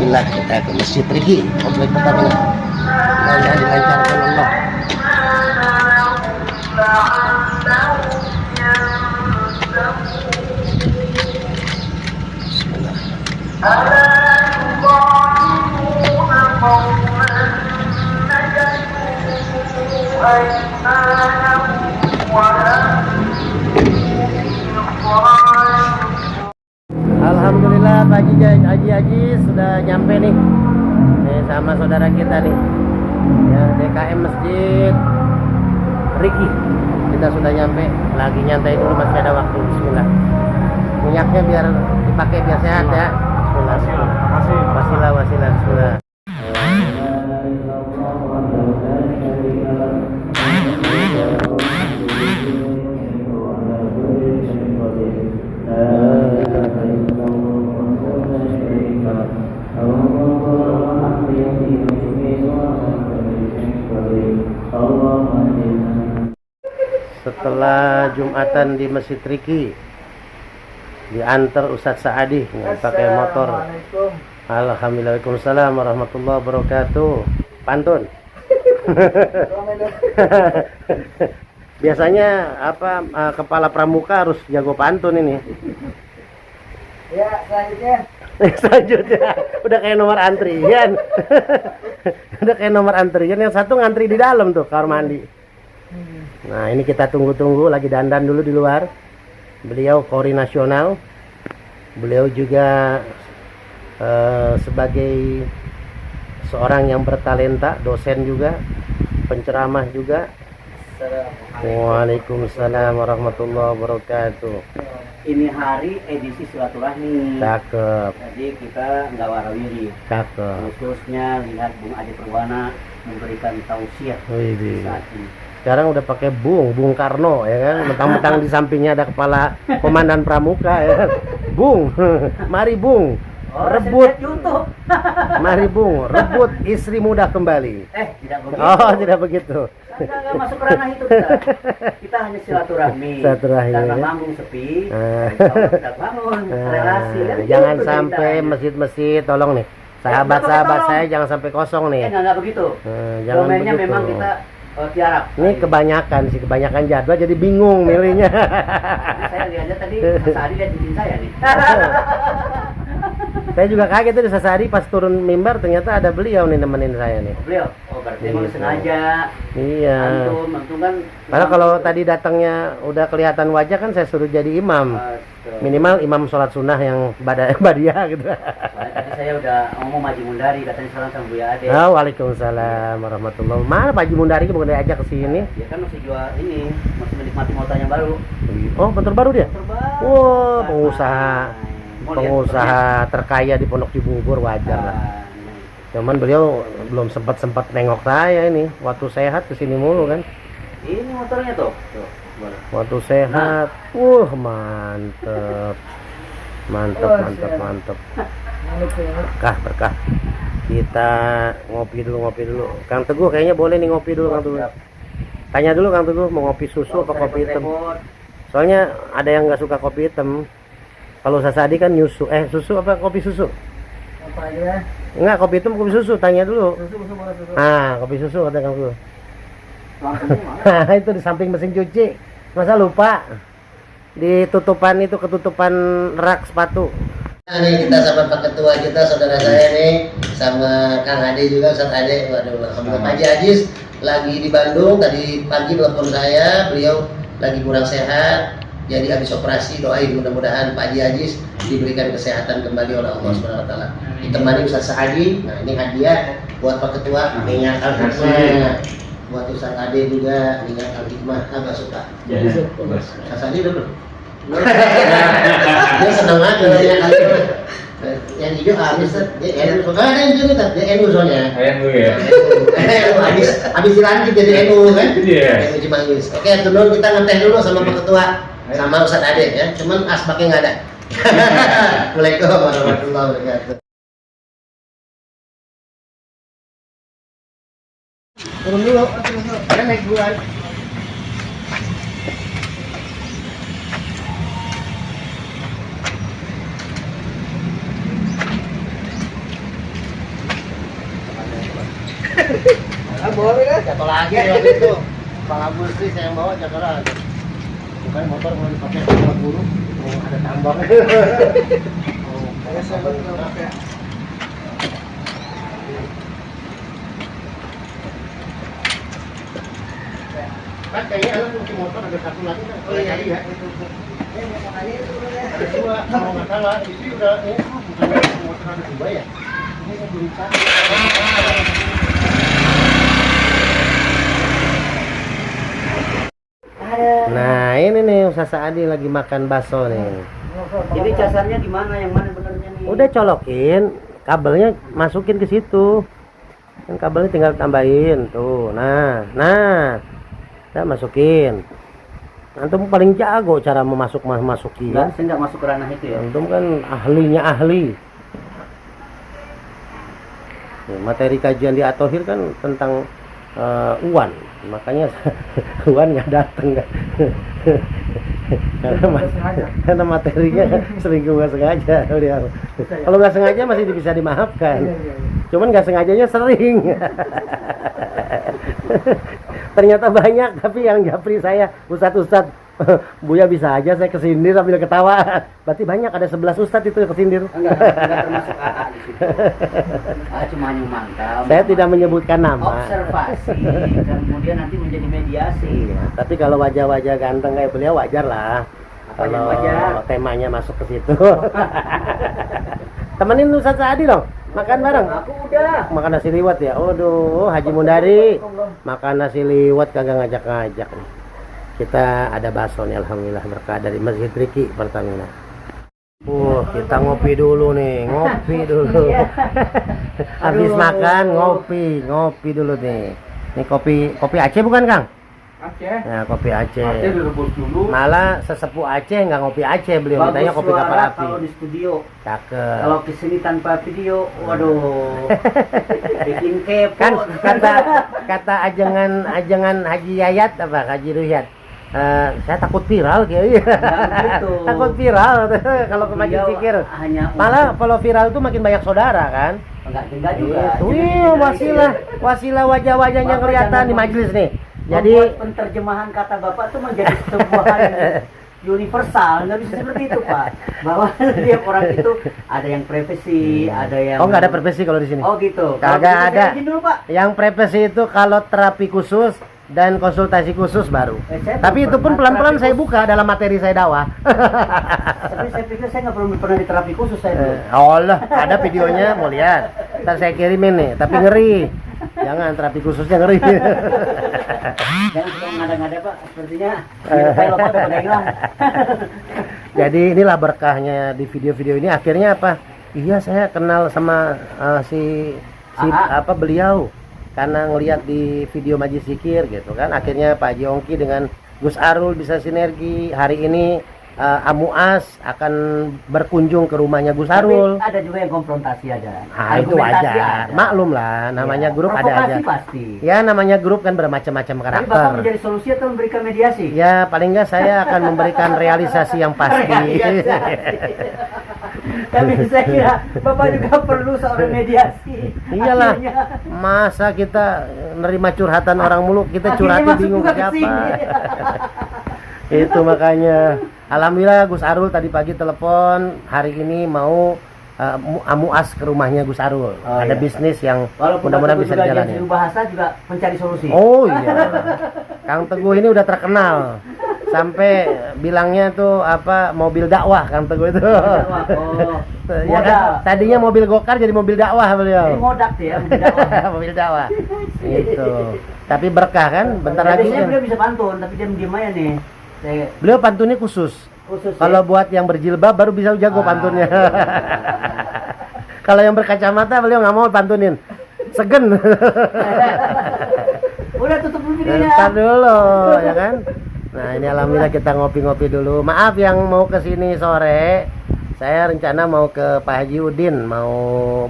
Bismillah kita ke Masjid Riki. Komplek pertama. Mudah-mudahan dilancarkan Allah. Alhamdulillah pagi Haji sudah nyampe nih. Nih sama saudara kita nih. Ya, DKM Masjid Riki. Kita sudah nyampe, lagi nyantai dulu masih ada waktu. Bismillah. Minyaknya biar dipakai biar sehat ya. Bismillah. Bismillah. Wasilah. Bismillah. Setelah Jumatan di Masjid Riki, diantar Ustadz Saadi pakai motor. Alhamdulillah, waalaikumsalam warahmatullahi wabarakatuh. Pantun. Biasanya apa kepala pramuka harus jago pantun ini. Ya, selanjutnya. Selanjutnya udah kayak nomor antrian. Udah kayak nomor antrian, yang satu ngantri di dalam tuh kamar mandi. Nah, ini kita tunggu-tunggu, lagi dandan dulu di luar. Beliau Kori nasional. Beliau juga sebagai seorang yang bertalenta, dosen juga, penceramah juga. Waalaikumsalam warahmatullahi wabarakatuh. Ini hari edisi silaturahmi. Cakep. Jadi kita nggak warawiri. Cakep. Khususnya lihat Bung Adi Perwana memberikan tausiah Widih. saat ini. Sekarang udah pakai Bung Karno ya kan, mentang-mentang di sampingnya ada kepala komandan pramuka ya kan. Bung, mari Bung, rebut. YouTube. Mari Bung, rebut istri muda kembali. Tidak begitu. Oh, tidak begitu. Nggak masuk ranah itu kita. Kita hanya silaturahmi. Silaturahmi, Karena ya. manggung sepi, Ah. kita bangun relasi. Kan Jangan gitu sampai ceritanya. masjid-masjid, tolong nih. Sahabat-sahabat saya jangan sampai kosong nih. Nggak begitu. Jangan Domainnya begitu. memang kita tiarap. Ini kebanyakan jadwal jadi bingung milihnya. Saya lihatnya tadi Mas Adi lihat cincin saya nih. Saya juga kaget tuh di Sasari pas turun mimbar ternyata ada beliau nih nemenin saya nih. Beliau, berarti emang Gitu. sengaja. Iya. Antum kan. Karena kalau tadi datangnya udah kelihatan wajah kan saya suruh jadi imam. Minimal imam sholat sunnah yang badiah gitu. Tadi saya udah ngomong Haji Mundari, katanya salam sama Buya Ade. Oh, waalaikumsalam warahmatullahi. Mana Pak Haji Mundari bukan diajak ke sini? Dia kan masih jual ini, masih menikmati motornya baru. Oh, motor baru dia? Terbaru. Wah, pengusaha. Mau lihat Pengusaha terkaya di Pondok Cibubur, wajar lah. motornya? Cuman beliau belum sempat nengok saya ini. Waktu sehat kesini mulu kan. Ini motornya tuh. Tuh, boleh. Waktu sehat, mantep, mantep. Berkah. Kita ngopi dulu. Kang Teguh kayaknya boleh nih ngopi dulu, Kang Teguh. Tanya dulu Kang Teguh mau ngopi susu apa kopi hitam. Soalnya ada yang nggak suka kopi hitam. Kalau Sasadi kan susu apa kopi susu? Apa aja? Enggak, kopi hitam kopi susu, tanya dulu. Susu. Ah, kopi susu kata Kang Teguh. Langsungnya mana? Itu di samping mesin cuci. Masa lupa? Di ketutupan rak sepatu. Nah, ini kita sama Pak Ketua kita, saudara saya nih, sama Kang Ade juga, Ustadz Ade. Waduh, alhamdulillah Pak Haji Aziz lagi di Bandung. Tadi pagi telepon saya, beliau lagi kurang sehat. Jadi habis operasi, doain mudah-mudahan Pak Haji Aziz diberikan kesehatan kembali oleh Allah Subhanahu wa taala. Ditemani Ustadz Saadi. Nah, ini hadiah buat Pak Ketua, minyak al-hikmah. Buat Ustadz Ade juga minyak al-hikmah, agak suka. Ustadz Saadi dulu. Dia senang aja minyak al-hikmah. Yang hijau habis, dia NU. Soalnya ada yang hijau nih, dia NU soalnya. NU ya. Habis dilantik jadi NU kan? Iya. NU Cimanggis. Oke, dulu kita ngeteh dulu sama Pak Ketua, sama Ustadz Ade ya. Cuman asbaknya nggak ada. Waalaikumsalam warahmatullahi wabarakatuh. Turun dulu. Ada naik duluan. Boleh kan? Jatuh lagi waktu itu. Bang Agustus yang bawa jatuh lagi. Bukan motor mau dipakai buat guru, ada tambang. Ada sahabat nggak pakai. Kan kayaknya anak kunci motor ada satu lagi kan? Oh iya iya. Ada dua, kalau nggak salah. Itu udah, bukan motor ada dua ya? Ini saya belum tahu. Nah ini nih Ustaz Saadi lagi makan bakso nih. Ini casarnya di mana? Yang mana benernya nih? Udah colokin, kabelnya masukin ke situ. Kan kabelnya tinggal tambahin tuh. Nah, kita masukin. Antum paling jago cara masukin. Enggak, saya nggak masuk ke ranah itu ya. Antum kan ahlinya ahli. Nih, materi kajian di Atohir kan tentang Uwan, makanya Uwan nggak datang kan. Karena materinya sering nggak sengaja. Kalau nggak sengaja masih bisa dimaafkan. Cuman nggak sengajanya sering. Ternyata banyak, tapi yang japri saya Ustadz Buya bisa aja saya kesindir sambil ketawa. Berarti banyak, ada 11 ustadz itu yang kesindir. Enggak termasuk AA di situ. Cuma mantap. Saya tidak menyebutkan nama. Observasi, kemudian nanti menjadi mediasi. Iya, tapi kalau wajah-wajah ganteng kayak beliau wajar lah. Apa yang Kalau wajar? temanya masuk ke situ. Temenin Ustadz Saadi dong, makan bareng. Aku udah. Makan nasi liwet ya. Aduh, Haji Mundari makan nasi liwet kagak ngajak-ngajak nih. Kita ada bakso nih, alhamdulillah berkah dari Masjid Riki Pertamina. Kita ngopi dulu nih, ngopi dulu. Habis makan ngopi dulu nih. Ini kopi Aceh bukan Kang? Aceh. Nah, kopi Aceh. Aceh direbus dulu. Malah sesepuh Aceh nggak ngopi Aceh, beliau mintanya kopi kapal api. Kalau di studio. Cakep. Kalau kesini tanpa video, waduh, bikin kepo. Kan kata ajengan Haji Yayat apa Haji Ruyat. Saya takut viral kayaknya. Gitu. Takut viral kalau ke Masjid Beliau Zikir. hanya Malah kalau viral itu makin banyak saudara kan. enggak juga. Itu Jadi wasilah wajah-wajahnya Bapak kelihatan jangan di majelis nih. Jadi Jadi penterjemahan kata Bapak itu menjadi sebuah hal yang universal, nggak bisa seperti itu Pak. Bahwa tiap orang itu ada yang privasi, ada yang nggak ada privasi kalau di sini. Oh gitu. Kagak Kalau begitu ada. saya izin dulu Pak. Yang privasi itu kalau terapi khusus dan konsultasi khusus baru. Saya Tapi belum itu pun pernah pelan-pelan terapi saya khusus. buka dalam materi saya dakwah. Tapi saya pikir saya nggak pernah di terapi khusus saya dulu. Allah, ada videonya mau lihat. Ntar saya kirimin nih, tapi ngeri. Jangan terapi khususnya ngeri. Jangan suka ngada-ngada Pak, sepertinya saya lupa udah pada hilang. Jadi inilah berkahnya di video-video ini. Akhirnya apa? Iya, saya kenal sama si beliau karena ngelihat di video Majlis Zikir gitu kan. Akhirnya Pak Haji Ongki dengan Gus Arul bisa sinergi. Hari ini Amuas akan berkunjung ke rumahnya Gus Arul. Tapi ada juga yang konfrontasi aja. Nah, itu Argumentasi wajar. ada. Maklum lah, namanya Ya, grup ada provokasi aja. pasti. Ya, namanya grup kan bermacam-macam Tapi karakter. Bapak menjadi solusi atau memberikan mediasi? Ya, paling enggak saya akan memberikan realisasi yang pasti. Tapi saya kira Bapak juga perlu seorang mediasi. Iyalah. Akhirnya, Masa kita nerima curhatan orang mulu, kita akhirnya curhatin masuk bingung juga ke ke siapa. sini. Itu makanya. Alhamdulillah Gus Arul tadi pagi telepon, hari ini mau Amuas ke rumahnya Gus Arul. Oh, ada iya. bisnis yang Walaupun mudah-mudahan Bapak bisa juga dijalani. juru bahasa juga mencari solusi. Oh iya. Kang Teguh ini udah terkenal. Sampai bilangnya tuh apa mobil dakwah Kang Teguh itu. Oh, Ya kan, tadinya mobil gokar jadi mobil dakwah Ini beliau. ngodak tuh ya, dakwah. Mobil dakwah. Gitu. Tapi berkah kan, bentar lagi Biasanya kan. beliau bisa pantun, tapi diam-diam aja nih. Saya Beliau pantunnya khusus. khusus Kalau buat yang berjilbab baru bisa jago pantunnya. Kalau yang berkacamata beliau nggak mau pantunin. Segen. Udah tutup dulu videonya. Ntar dulu, ya kan? Nah ini alhamdulillah kita ngopi-ngopi dulu. Maaf yang mau kesini sore. Saya rencana mau ke Pak Haji Udin, mau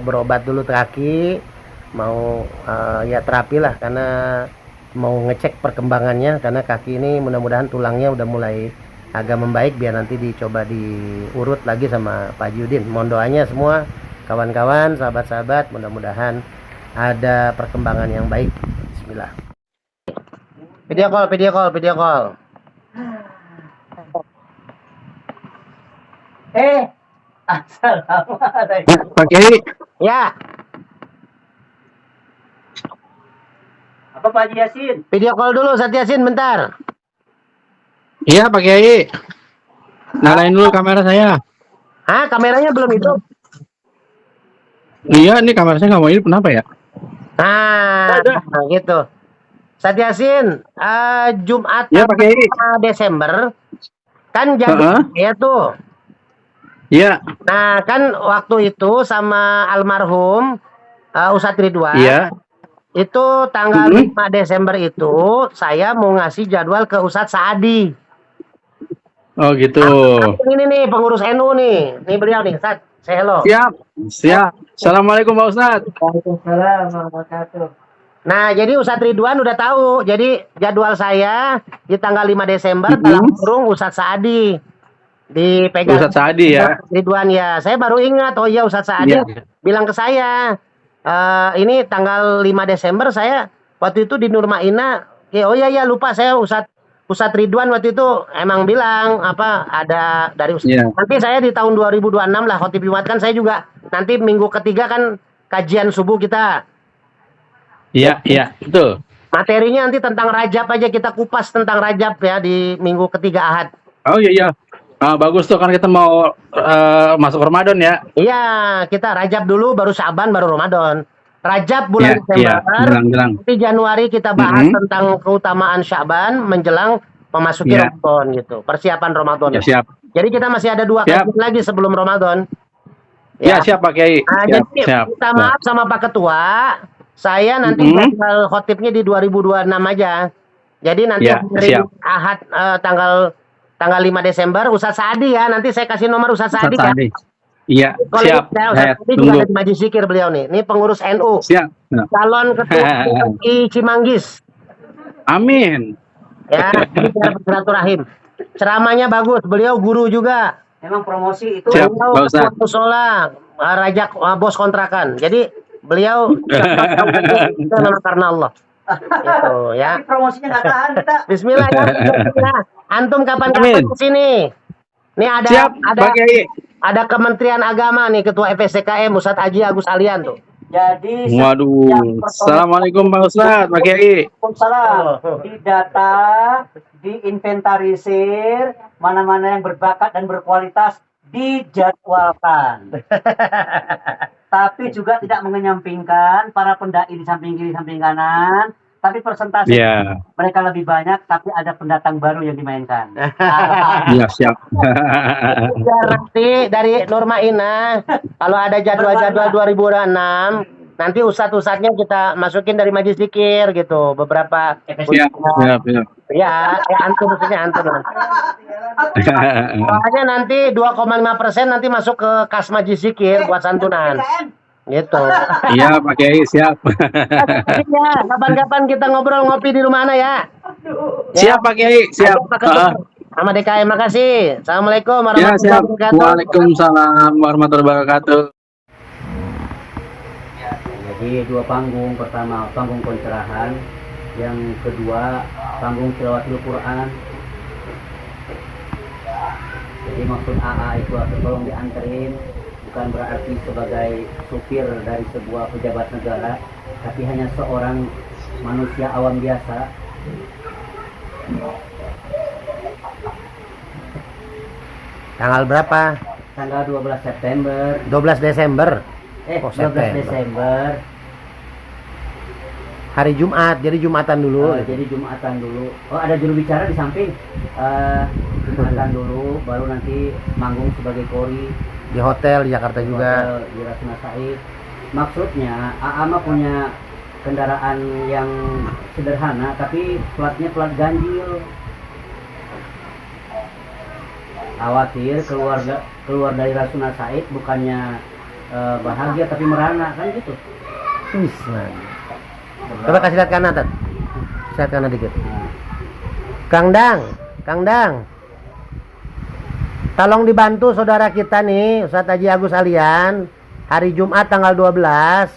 berobat dulu kaki, mau ya terapi lah karena mau ngecek perkembangannya karena kaki ini mudah-mudahan tulangnya udah mulai agak membaik biar nanti dicoba diurut lagi sama Pak Haji Udin. Mohon doanya semua kawan-kawan, sahabat-sahabat mudah-mudahan ada perkembangan yang baik. Bismillah. Video call. Assalamualaikum. Pak Kiai. Ya, Apa Pak Haji Yasin? video call dulu Ustadz Yasin bentar. Iya Pak Kiai. Nyalain dulu kamera saya. Hah, kameranya belum hidup? Iya, ini kamera saya nggak mau hidup. Kenapa ya? Nah, gitu. Ustadz Yasin, Jumat Iya Pak Kiai. 5 Desember kan Heeh. ya tuh. Iya. Nah, kan waktu itu sama almarhum Ustadz Ridwan. Iya. Itu tanggal 5 Desember itu saya mau ngasih jadwal ke Ustadz Saadi. Oh gitu. Ini nih pengurus NU nih. Nih beliau nih, Ustadz. Say hello. Siap. Assalamualaikum Pak Ustadz. Waalaikumsalam warahmatullahi. Nah, jadi Ustadz Ridwan udah tahu. Jadi jadwal saya di tanggal 5 Desember dalam kurung Ustadz Saadi. Dipegang Ustadz Saadi ya. Ridwan ya. Saya baru ingat, oh iya Ustadz Saadi Iya. bilang ke saya. Ini tanggal 5 Desember saya waktu itu di Nurmaina. Oh iya lupa saya Ustadz Ridwan waktu itu emang bilang apa ada dari Ustadz. Iya. Nanti saya di tahun 2026 lah khotib Jumat kan saya juga nanti minggu ketiga kan kajian subuh kita. Iya, betul. Materinya nanti tentang Rajab aja kita kupas tentang Rajab ya di minggu ketiga Ahad. Oh iya. Bagus tuh kan kita mau masuk Ramadan ya. Iya, kita Rajab dulu baru Syaban baru Ramadan. Rajab bulan Iya, Desember. jelang. Nanti Januari kita bahas tentang keutamaan Syaban menjelang memasuki Iya. Ramadan gitu. Persiapan Ramadan. Ya siap. Jadi kita masih ada 2 Siap. kajian lagi sebelum Ramadan. Ya, siap Pak Kiai. Nah, Siap. jadi minta maaf sama Pak Ketua. Saya nanti jadwal khotibnya di 2026 aja. Jadi nanti Ya, hari siap. Ahad tanggal 5 Desember Ustadz Saadi ya. Nanti saya kasih nomor Ustadz Saadi Ustadz ya. Saadi. Iya, Kalau siap. saya Saya Ustadz Saadi juga tunggu. ada di Majlis Zikir beliau nih. Ini pengurus NU. Siap. Nah. Calon ketua PMI Cimanggis. Amin. Ya, ini biar bersilaturahim. Ceramahnya bagus. Beliau guru juga. Memang promosi itu Siap. Beliau Pak Ustadz. ketua musola, rajak bos kontrakan. Jadi beliau itu memang karena Allah. Gitu ya. tapi promosinya nggak tahan kita. Bismillah ya. Bismillah. Antum kapan-kapan Amin. ke sini. Nih ada Siap, Pak Kiai. ada Kementerian Agama nih Ketua FSCKM Ustadz Haji Agus Alian tuh. Jadi Waduh. Assalamualaikum Pak Ustadz, Pak Kiai. Waalaikumsalam. Didata, diinventarisir, mana-mana yang berbakat dan berkualitas dijadwalkan. Tapi juga tidak mengenyampingkan para pendai di samping kiri, samping kanan. Tapi persentase Iya. mereka lebih banyak, tapi ada pendatang baru yang dimainkan. Iya, siap. Biar nanti dari Nurmaina kalau ada jadwal-jadwal 2026 nanti ustadz-ustadznya kita masukin dari Majlis Zikir gitu beberapa Siap. ya antum maksudnya antum soalnya nanti 2,5% nanti masuk ke kas Majlis Zikir buat santunan gitu. Iya, Pak Kiai, siap. Ya, kapan-kapan kita ngobrol ngopi di rumah Ana ya. Siap, Pak Kiai, siap. Ajak Pak Ketua. Sama DKM, makasih. Assalamualaikum Ya, warahmatullahi siap. wabarakatuh. Waalaikumsalam warahmatullahi wabarakatuh. Jadi 2 panggung, pertama panggung pencerahan, yang kedua panggung tilawatul Quran. Jadi maksud AA itu tolong dianterin, bukan berarti sebagai supir dari sebuah pejabat negara, tapi hanya seorang manusia awam biasa. Tanggal berapa? Tanggal 12 September. 12 Desember. Oh, 12 September. Desember. Hari Jumat, jadi Jumatan dulu. Jadi Jumatan dulu. Oh, ada juru bicara di samping. Jumatan dulu, baru nanti manggung sebagai kori Di hotel di Jakarta di juga. hotel di Rasuna Said. Maksudnya, Ama punya kendaraan yang sederhana, tapi platnya plat ganjil. Khawatir keluar dari Rasuna Said bukannya bahagia tapi merana kan gitu. Bismillah. Coba kasih lihat kanan, Tat. Lihat kanan dikit. Nah, Kang Dang. Tolong dibantu saudara kita nih, Ustadz Haji Agus Alian, hari Jumat tanggal 12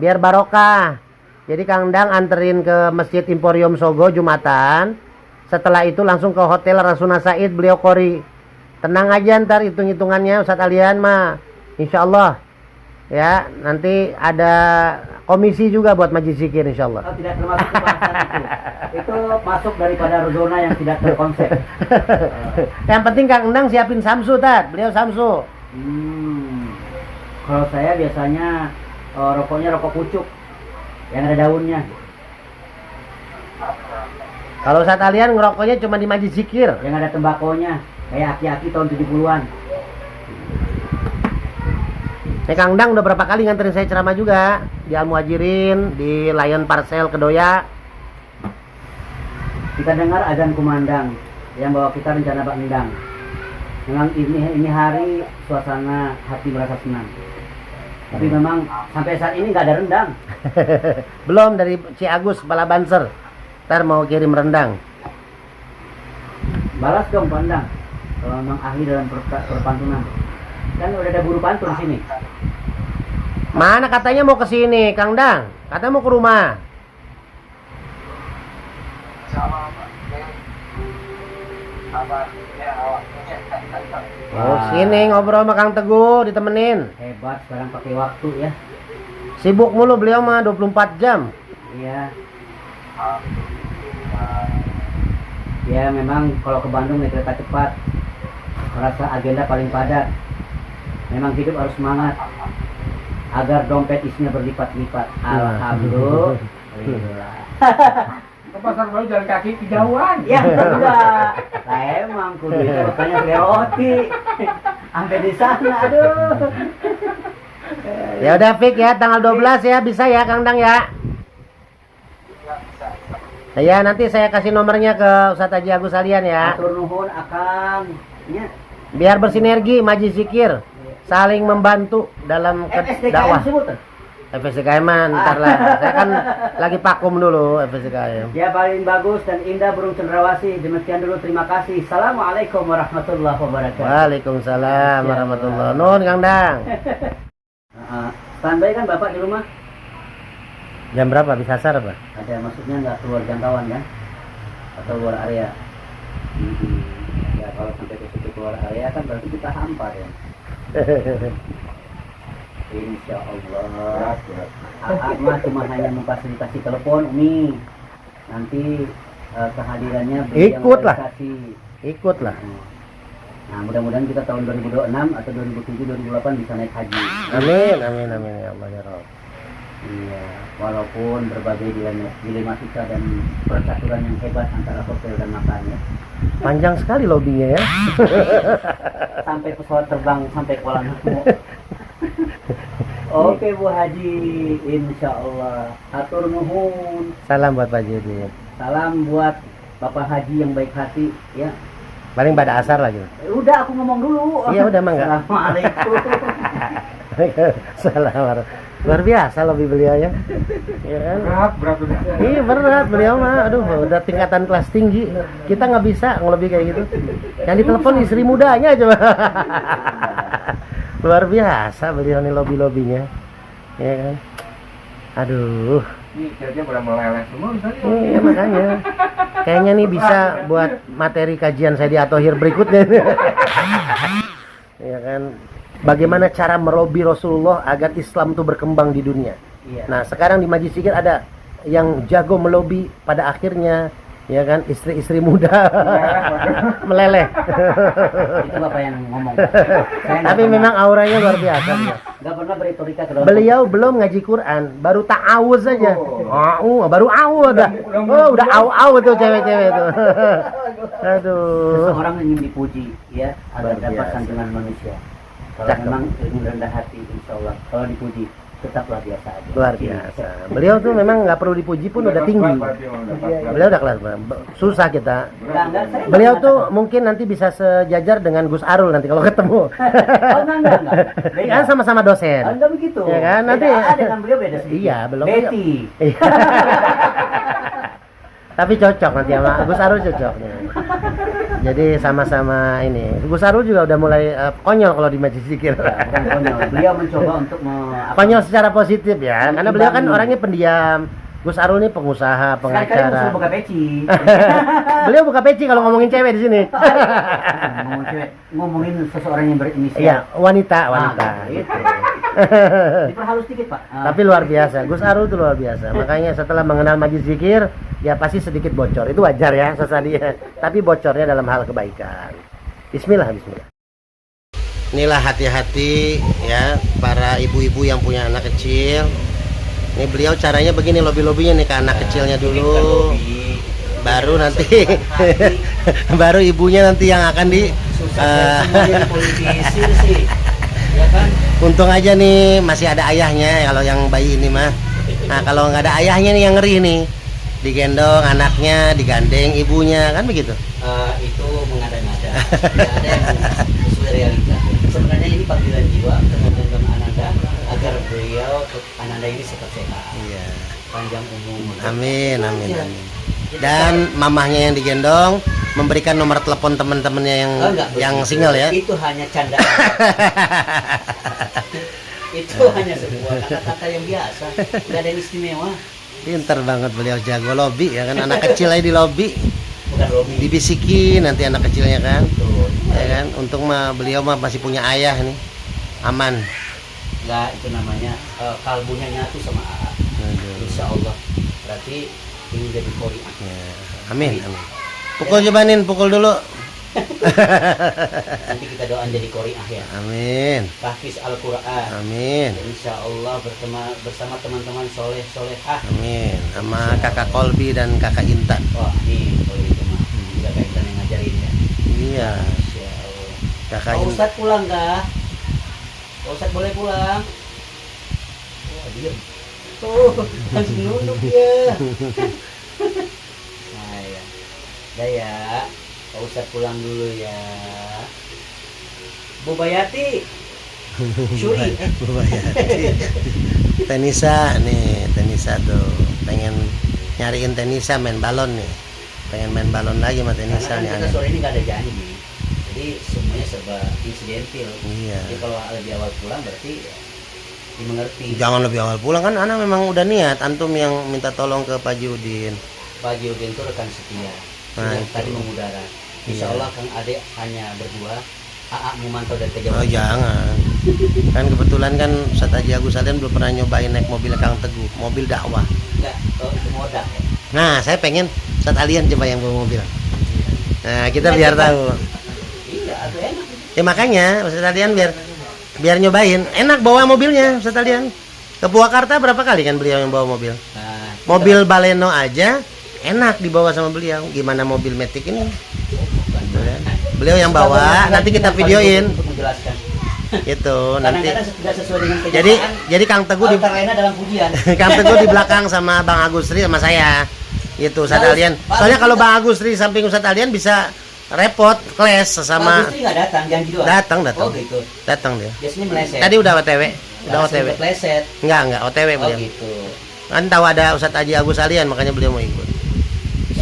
biar barokah. Jadi Kang Dang anterin ke Masjid Emporium Sogo Jumatan. Setelah itu langsung ke Hotel Rasuna Said, beliau kori. Tenang aja, ntar hitung-hitungannya Ustadz Alian mah. Insya Allah. Ya, nanti ada komisi juga buat majlis zikir insya Allah. Oh, tidak termasuk pembahasan itu. Itu masuk daripada zona yang tidak terkonsep. Yang penting Kang Endang siapin samsu, Tat. Beliau samsu. Kalau saya biasanya rokoknya rokok pucuk yang ada daunnya. Kalau Ustadz Alian ngerokoknya cuma di majlis zikir. Yang ada tembakonya. Kayak aki-aki tahun 70-an. Kang Endang udah berapa kali nganterin saya ceramah juga. Di Al Muhajirin, di Lion Parcel Kedoya. Kita dengar azan kumandang yang bawa kita rencana Pak Endang. Memang ini hari suasana hati merasa senang. Tapi memang sampai saat ini nggak ada rendang. Belum dari Ci Agus kepala Banser. Ntar mau kirim rendang. Balas dong Pak Endang. Kalau memang ahli dalam perpantunan. Kan udah ada buru pantun di sini. Mana katanya mau ke sini, Kang Dang? Katanya mau ke rumah. Oh, sini ngobrol sama Kang Teguh, ditemenin. Hebat, sekarang pakai waktu ya. Sibuk mulu beliau mah 24 jam. Iya. Ya memang kalau ke Bandung naik kereta cepat. Merasa agenda paling padat. Memang hidup harus semangat. Agar dompet isinya berlipat-lipat. Alhamdulillah. Ke pasar baru jalan kaki kejauhan. Ya enggak. Lah emang kudu itu makanya beli roti. Sampai di sana, aduh. Ya udah Fik ya, tanggal 12 ya bisa ya Kang Dang ya. Ya nanti saya kasih nomornya ke Ustadz Haji Agus Alian ya. Atur nuhun akan. Ya. Biar bersinergi majlis zikir, saling membantu dalam dakwah. Sebutan. FSDKM mah ntar lah. Saya kan lagi vakum dulu FSDKM. Ya paling bagus dan indah burung cendrawasih. Demikian dulu, terima kasih. Assalamualaikum warahmatullahi wabarakatuh. Waalaikumsalam warahmatullahi wabarakatuh. Nun Kang Dang. Standby kan Bapak di rumah? Jam berapa bisa asar apa? Ada maksudnya nggak keluar jangkauan kan? Atau luar area? Ya kalau sampai ke situ keluar area kan berarti kita hampa ya. Insya Allah. Mah cuma hanya memfasilitasi telepon Umi. Nanti kehadirannya beliau Ikutlah. kasih. Ikutlah. Nah mudah-mudahan kita tahun 2026 atau 2007 2008 bisa naik haji. Amin amin amin ya Allah ya Rabb. Iya, walaupun berbagai dilematika dan percaturan yang hebat antara hotel dan makannya. Panjang sekali lobbynya ya. Sampai pesawat terbang sampai Kuala Namu. Oke Bu Haji, insya Allah. Atur nuhun. Salam buat Pak Judin. Salam buat Bapak Haji yang baik hati, ya. Paling pada asar lagi. Udah aku ngomong dulu. Iya udah mah enggak. Assalamualaikum. Salam. Luar biasa lebih beliau ya. Ya kan? Berat udah. Iya berat beliau mah. Aduh udah tingkatan kelas tinggi. Kita nggak bisa ngelebih kayak gitu. Yang ditelepon istri mudanya coba. Luar biasa beliau nih lobby-lobbynya. Ya kan? Aduh. Ini kira-kira pada meleleh semua misalnya. Iya makanya. Kayaknya nih bisa buat materi kajian saya di Atohir berikutnya. Ya kan? Bagaimana cara melobi Rasulullah agar Islam itu berkembang di dunia. Iya. Nah sekarang di Majlis Zikir ada yang jago melobi pada akhirnya, ya kan, istri-istri muda meleleh. Itu Bapak yang ngomong. Saya Tapi memang auranya luar biasa. nggak pernah berretorika ke dalam. Beliau belum ngaji Quran, baru ta'awuz saja. Baru awuz dah. Oh, udah au tuh cewek-cewek tuh. Aduh. Seseorang ingin dipuji, ya, agar Luar dapat biasa. sanjungan manusia. Kalau Cakep. memang ingin rendah hati, insya Allah. Kalau dipuji, tetaplah biasa aja. Luar biasa. Beliau tuh memang nggak perlu dipuji pun udah tinggi. Beliau udah kelas berapa? Susah kita. Enggak, saya Beliau nggak tuh mungkin nanti bisa sejajar dengan Gus Arul nanti kalau ketemu. Oh, enggak. Beda. Kan sama-sama dosen. Enggak begitu. Ya kan, nanti- Beda, dengan beliau beda sedikit. Iya, belum. Betty. Iya. Tapi cocok nanti sama Gus Arul cocok. Jadi sama-sama ini. Gus Arul juga udah mulai konyol kalau di Majelis Zikir. Bukan konyol. Beliau mencoba untuk Konyol secara positif ya, karena beliau kan orangnya pendiam. Gus Arul ini pengusaha, sekali-kali pengacara. musuh buka peci. Beliau buka peci kalau ngomongin cewek di sini. Ngomongin cewek, ngomongin seseorang yang berinisial. Iya, wanita. Gitu. Diperhalus dikit, Pak. Tapi luar biasa, Gus Arul itu luar biasa. Makanya setelah mengenal Majelis Zikir, ya pasti sedikit bocor. Itu wajar ya, sesadia. Tapi bocornya dalam hal kebaikan. Bismillah. Inilah hati-hati ya para ibu-ibu yang punya anak kecil. Ini beliau caranya begini, lobby-lobbynya nih ke anak kecilnya dulu. Baru nanti baru ibunya nanti yang akan di politisir sih. Ya kan? Untung aja nih masih ada ayahnya kalau yang bayi ini mah. Nah, kalau nggak ada ayahnya nih yang ngeri nih. Digendong anaknya, digandeng ibunya, kan begitu. Itu mengada-ngada. Tidak ada yang sesuai realita. Sebenarnya ini panggilan jiwa teman-teman Ananda agar beliau Ananda ini sehat-sehat. Iya. Panjang umur. Amin. Dan mamahnya yang digendong memberikan nomor telepon teman-temannya yang single ya. Itu hanya candaan. Itu hanya sebuah kata-kata yang biasa, nggak ada yang istimewa. Pinter banget beliau, jago lobby ya kan, anak kecil aja di lobby. Bukan lobby. Dibisikin nanti anak kecilnya kan. Betul. Ya kan, untung beliau masih punya ayah nih. Aman. Nggak, itu namanya kalbunya nyatu sama AA. Insya Allah. Berarti ini jadi Qori'ah. Ya, amin. Pukul Jebanin, pukul dulu. Nanti kita doain jadi Qori'ah ya. Amin. Tahfiz Al-Quran. Amin. Insya Allah bersama teman-teman solehah. Amin. Sama kakak Kolbi dan kakak Intan. Wah, ini kalau itu mah juga kaitan yang ngajarin ya. Iya. Insya Allah. Kakak Pak Intan. Ustadz pulang kah? Pak Ustadz boleh pulang? Wah, diam. Tuh, langsung nunduk ya. Nah ya. Dah ya. Pak Ustadz pulang dulu ya. Bu Bayati. Syuri. Bu Bayati. Tenisa nih, Tenisa tuh pengen nyariin Tenisa main balon nih. Pengen main balon lagi sama Tenisa Karena nih. kan kita sore ini nggak ada janji. Jadi semuanya serba insidentil. Iya. Jadi kalau lebih awal pulang berarti ya, dimengerti. Jangan lebih awal pulang kan, anak memang udah niat. Antum yang minta tolong ke Pak Judin. Pak Judin itu rekan setia. Nah, Sudah itu. tadi mengudara. Insya Iya. Allah Kang Ade hanya berdua. AA memantau dari Oh kejauhan. jangan. Kan kebetulan kan Ustaz Haji Agus Alian belum pernah nyobain naik mobil Kang Teguh, mobil dakwah. Enggak, itu modak ya. Nah, saya pengen Ustaz Alian coba yang bawa mobil. Nah, kita biar tahu. Iya, itu enak. Ya makanya Ustaz Alian biar nyobain. Enak bawa mobilnya Ustaz Alian. Ke Purwakarta berapa kali kan beliau yang bawa mobil? Nah, Mobil Baleno aja enak dibawa sama beliau. Gimana mobil Matic ini? Beliau yang bawa, nanti kita videoin. Untuk menjelaskan. Itu nanti. Kadang-kadang tidak sesuai dengan kenyataan. Jadi Kang Teguh di lainnya dalam pujian. Kang Teguh di belakang sama Bang Agustri sama saya. Itu Ustaz Alian. Soalnya kalau Bang Agustri samping Ustaz Alian bisa repot, kelas sesama. Pak Agustri nggak datang, janji doang. Datang. Oh gitu. Datang dia. Biasanya meleset. Tadi udah OTW. Udah Langsung OTW. kepleset. Enggak OTW Oh beliau. gitu. Kan tahu ada Ustaz Haji Agus Alian makanya beliau mau ikut.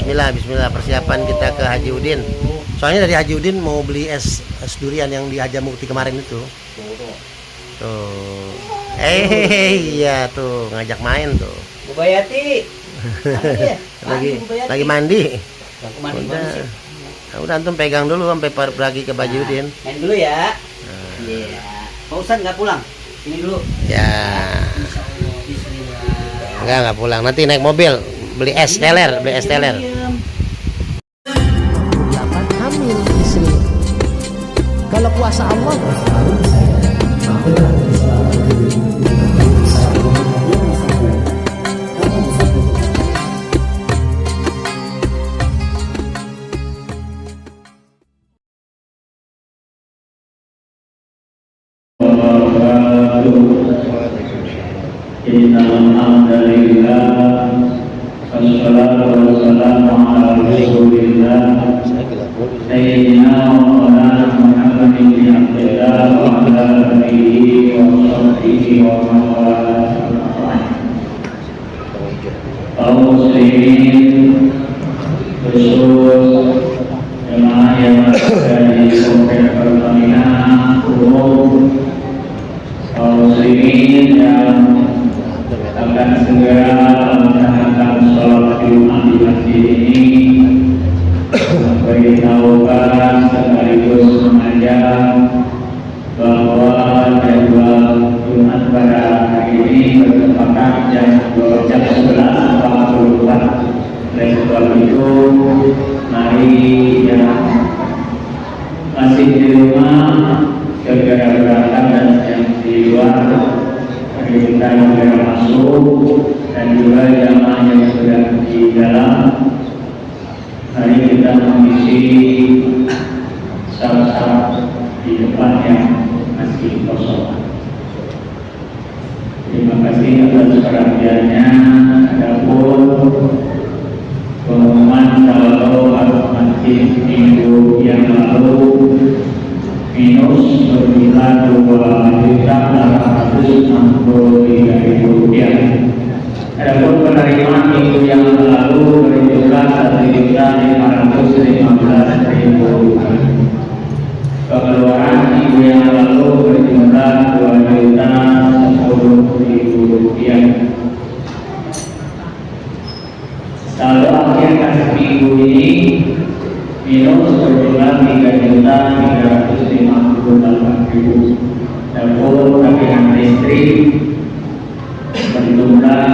Bismillah persiapan kita ke Haji Udin. Soalnya dari Haji Udin mau beli es durian yang di Haja Mukti kemarin itu. Tuh. Iya tuh ngajak main tuh. Bu Bayati. Lagi mandi. Yang kemana gimana sih? Nah, udah antum pegang dulu sampai pergi ke Haji Udin. Main dulu ya. Iya. Pak Ustadz nggak pulang. Ini dulu. Ya. Insya Allah. Bismillah. Enggak pulang. Nanti naik mobil beli es teler. Hamil istri. Kalau kuasa Allah Innal hamdalillah wassalatu wassalamu ala rasulillah sayyidina wa maulana Muhammadin bin Abdillah wa ala alihi wa sahbihi wa man wala. Kaum muslimin khusus jemaah yang Oleh sebab itu, mari yang masih di rumah segera berangkat dan yang di luar mari kita segera masuk, dan juga jamaah yang sudah di dalam mari kita mengisi saf-saf di depan yang masih kosong. Terima kasih atas perhatiannya. Adapun pengumuman saldo masih minggu yang lalu minus berjumlah Rp2.863.000. Adapun penerimaan minggu yang lalu berjumlah Rp1.515.000. Pengeluaran minggu yang lalu berjumlah Rp2.010.000. Saldo akhir kasih minggu ini minus berjumlah Rp3.358.000. Dapur tagihan listrik berjumlah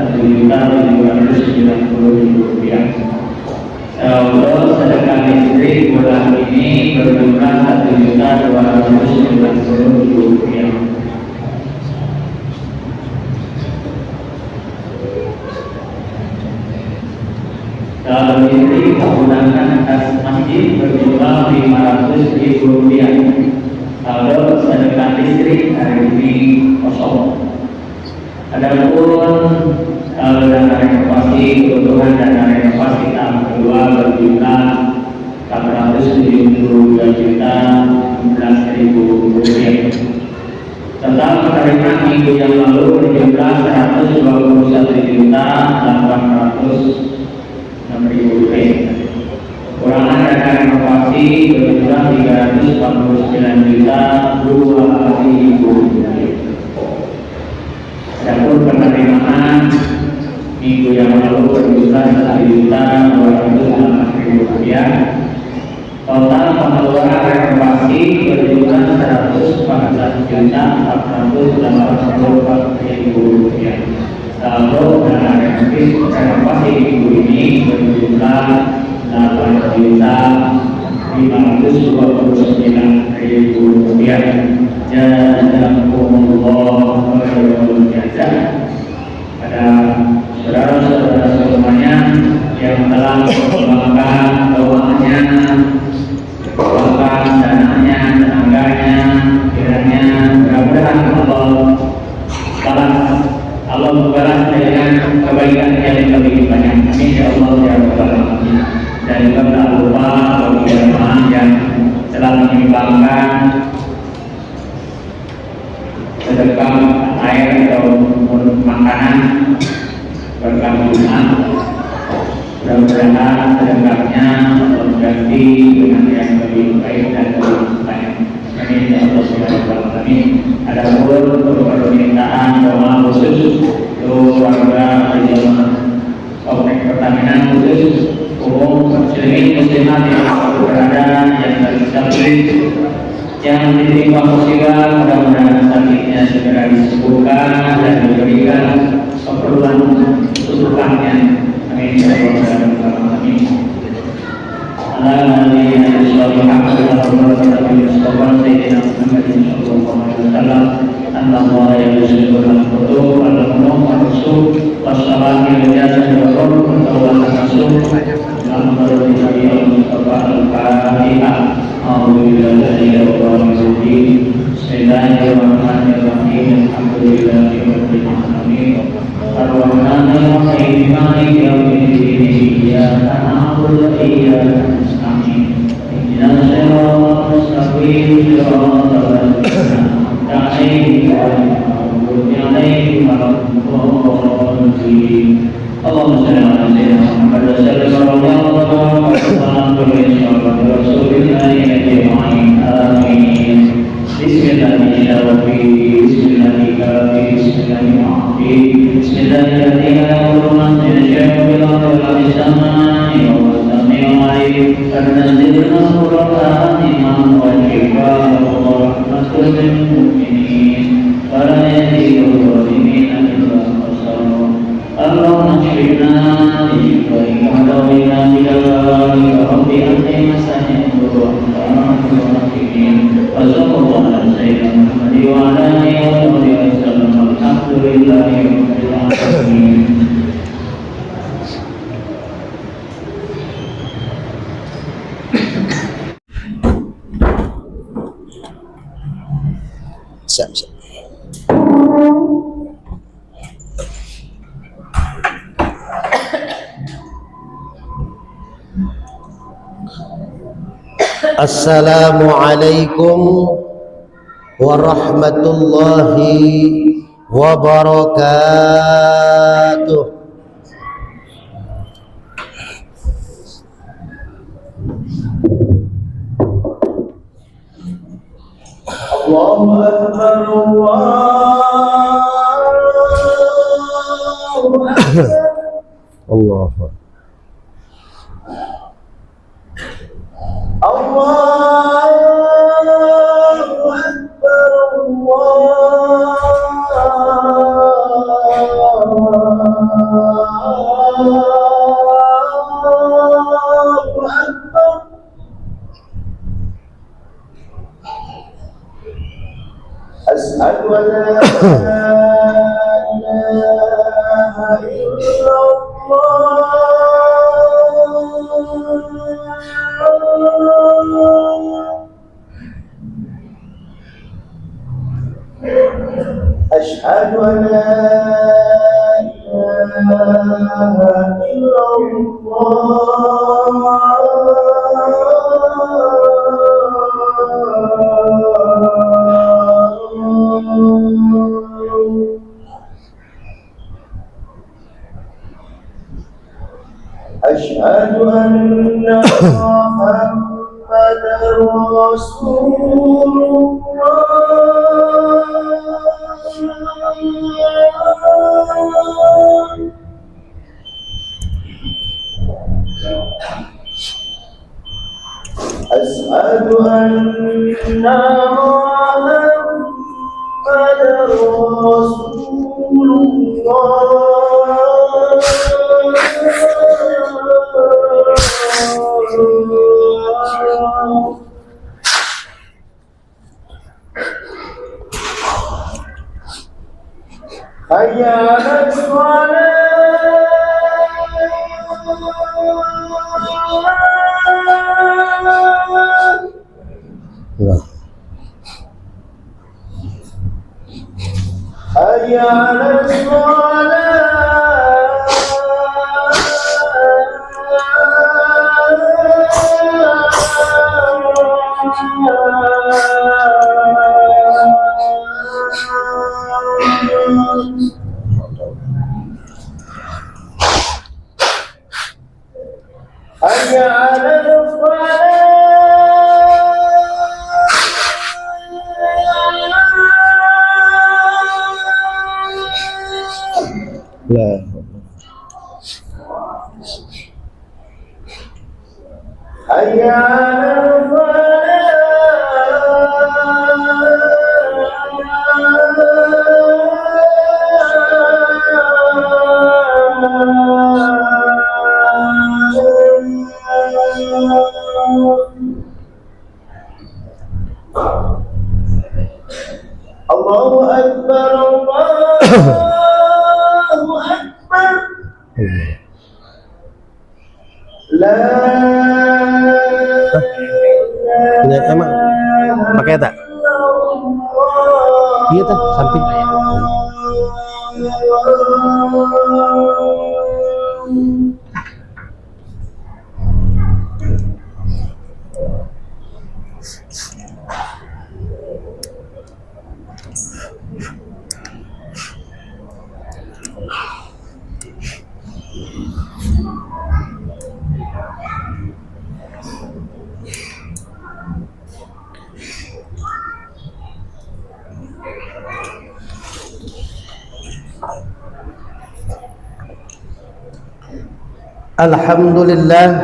Rp1.790.000. Saldo sedekah listrik bulan ini berjumlah Rp1.290.000. Saldo listrik menggunakan atas masjid berjumlah Rp500.000. Saldo sedekah listrik hari ini kosong. Adapun saldo dana renovasi kebutuhan dana renovasi tahap kedua berjumlah Rp472.016.000. Total penerimaan minggu yang lalu berjumlah Rp121.806.000. Kekurangan dana renovasi berjumlah Rp349.002.000. Adapun penerimaan minggu yang lalu berjumlah Rp1.208.000. Total pengeluaran renovasi berjumlah Rp114.484.000. Saldo dana renovasi minggu ini berjumlah Rp8.529.000. Jazakumullah khairal jazaa. Pada saudara-saudara semuanya yang telah menyumbangkan doanya, menyumbangkan dananya, tenaganya, kiranya mudah-mudahan Allah membalas dengan kebaikan yang lebih banyak. Amin ya Allah ya Rabbal alamin. Dan juga tak lupa bagi jemaah yang telah menyumbangkan sedekah air atau makanan berkah Jumat. Mudah-mudahan sedekahnya mengganti dengan yang lebih baik dan lebih banyak. Amin ya Allah ya Rabbal alamin. Adapun permintaan doa khusus untuk warga jemaah Komplek Pertanian khusus umum muslimin muslimat yang berada yang sakit, yang ditimpa musibah, mudah-mudahan sakitnya segera disembuhkan dan diberikan keperluan kesulitannya. Amin ya Rabbal alamin. Bismillahirrahmanirrahim. Alhamdulillahirrahmanirrahim. Ar-Rahmanir-Rahim. Maliki yaumiddin. Iyyaka na'budu wa iyyaka nasta'in. Ihdinas siratal mustaqim. Siratal ladzina an'amta 'alaihim ghairil maghdubi 'alaihim waladdallin. Allahumma shalli ala sayyidina Muhammad wa sallim sallallahu alaihi wasallam. Amin. Bismillahirrahmanirrahim. Bismillahirrahmanirrahim. Bismillahirrahmanirrahim. Allahumma Siap, siap. Assalamualaikum warahmatullahi wabarakatuh. Allahu Akbar, Allahu Akbar. Allahu Asyhadu an la ilaha illallah. Asyhadu an la ilaha illallah. Asyhadu anna Muhammadar Rasulullah. Asyhadu anna Muhammadar Rasulullah. Hayya 'alas shalah. Hayya 'alas Hayya 'alal falah. Hayya 'alal Allahu Akbar, Allahu Akbar. La Lihat emang pakai tak? Iya tak samping. Alhamdulillah,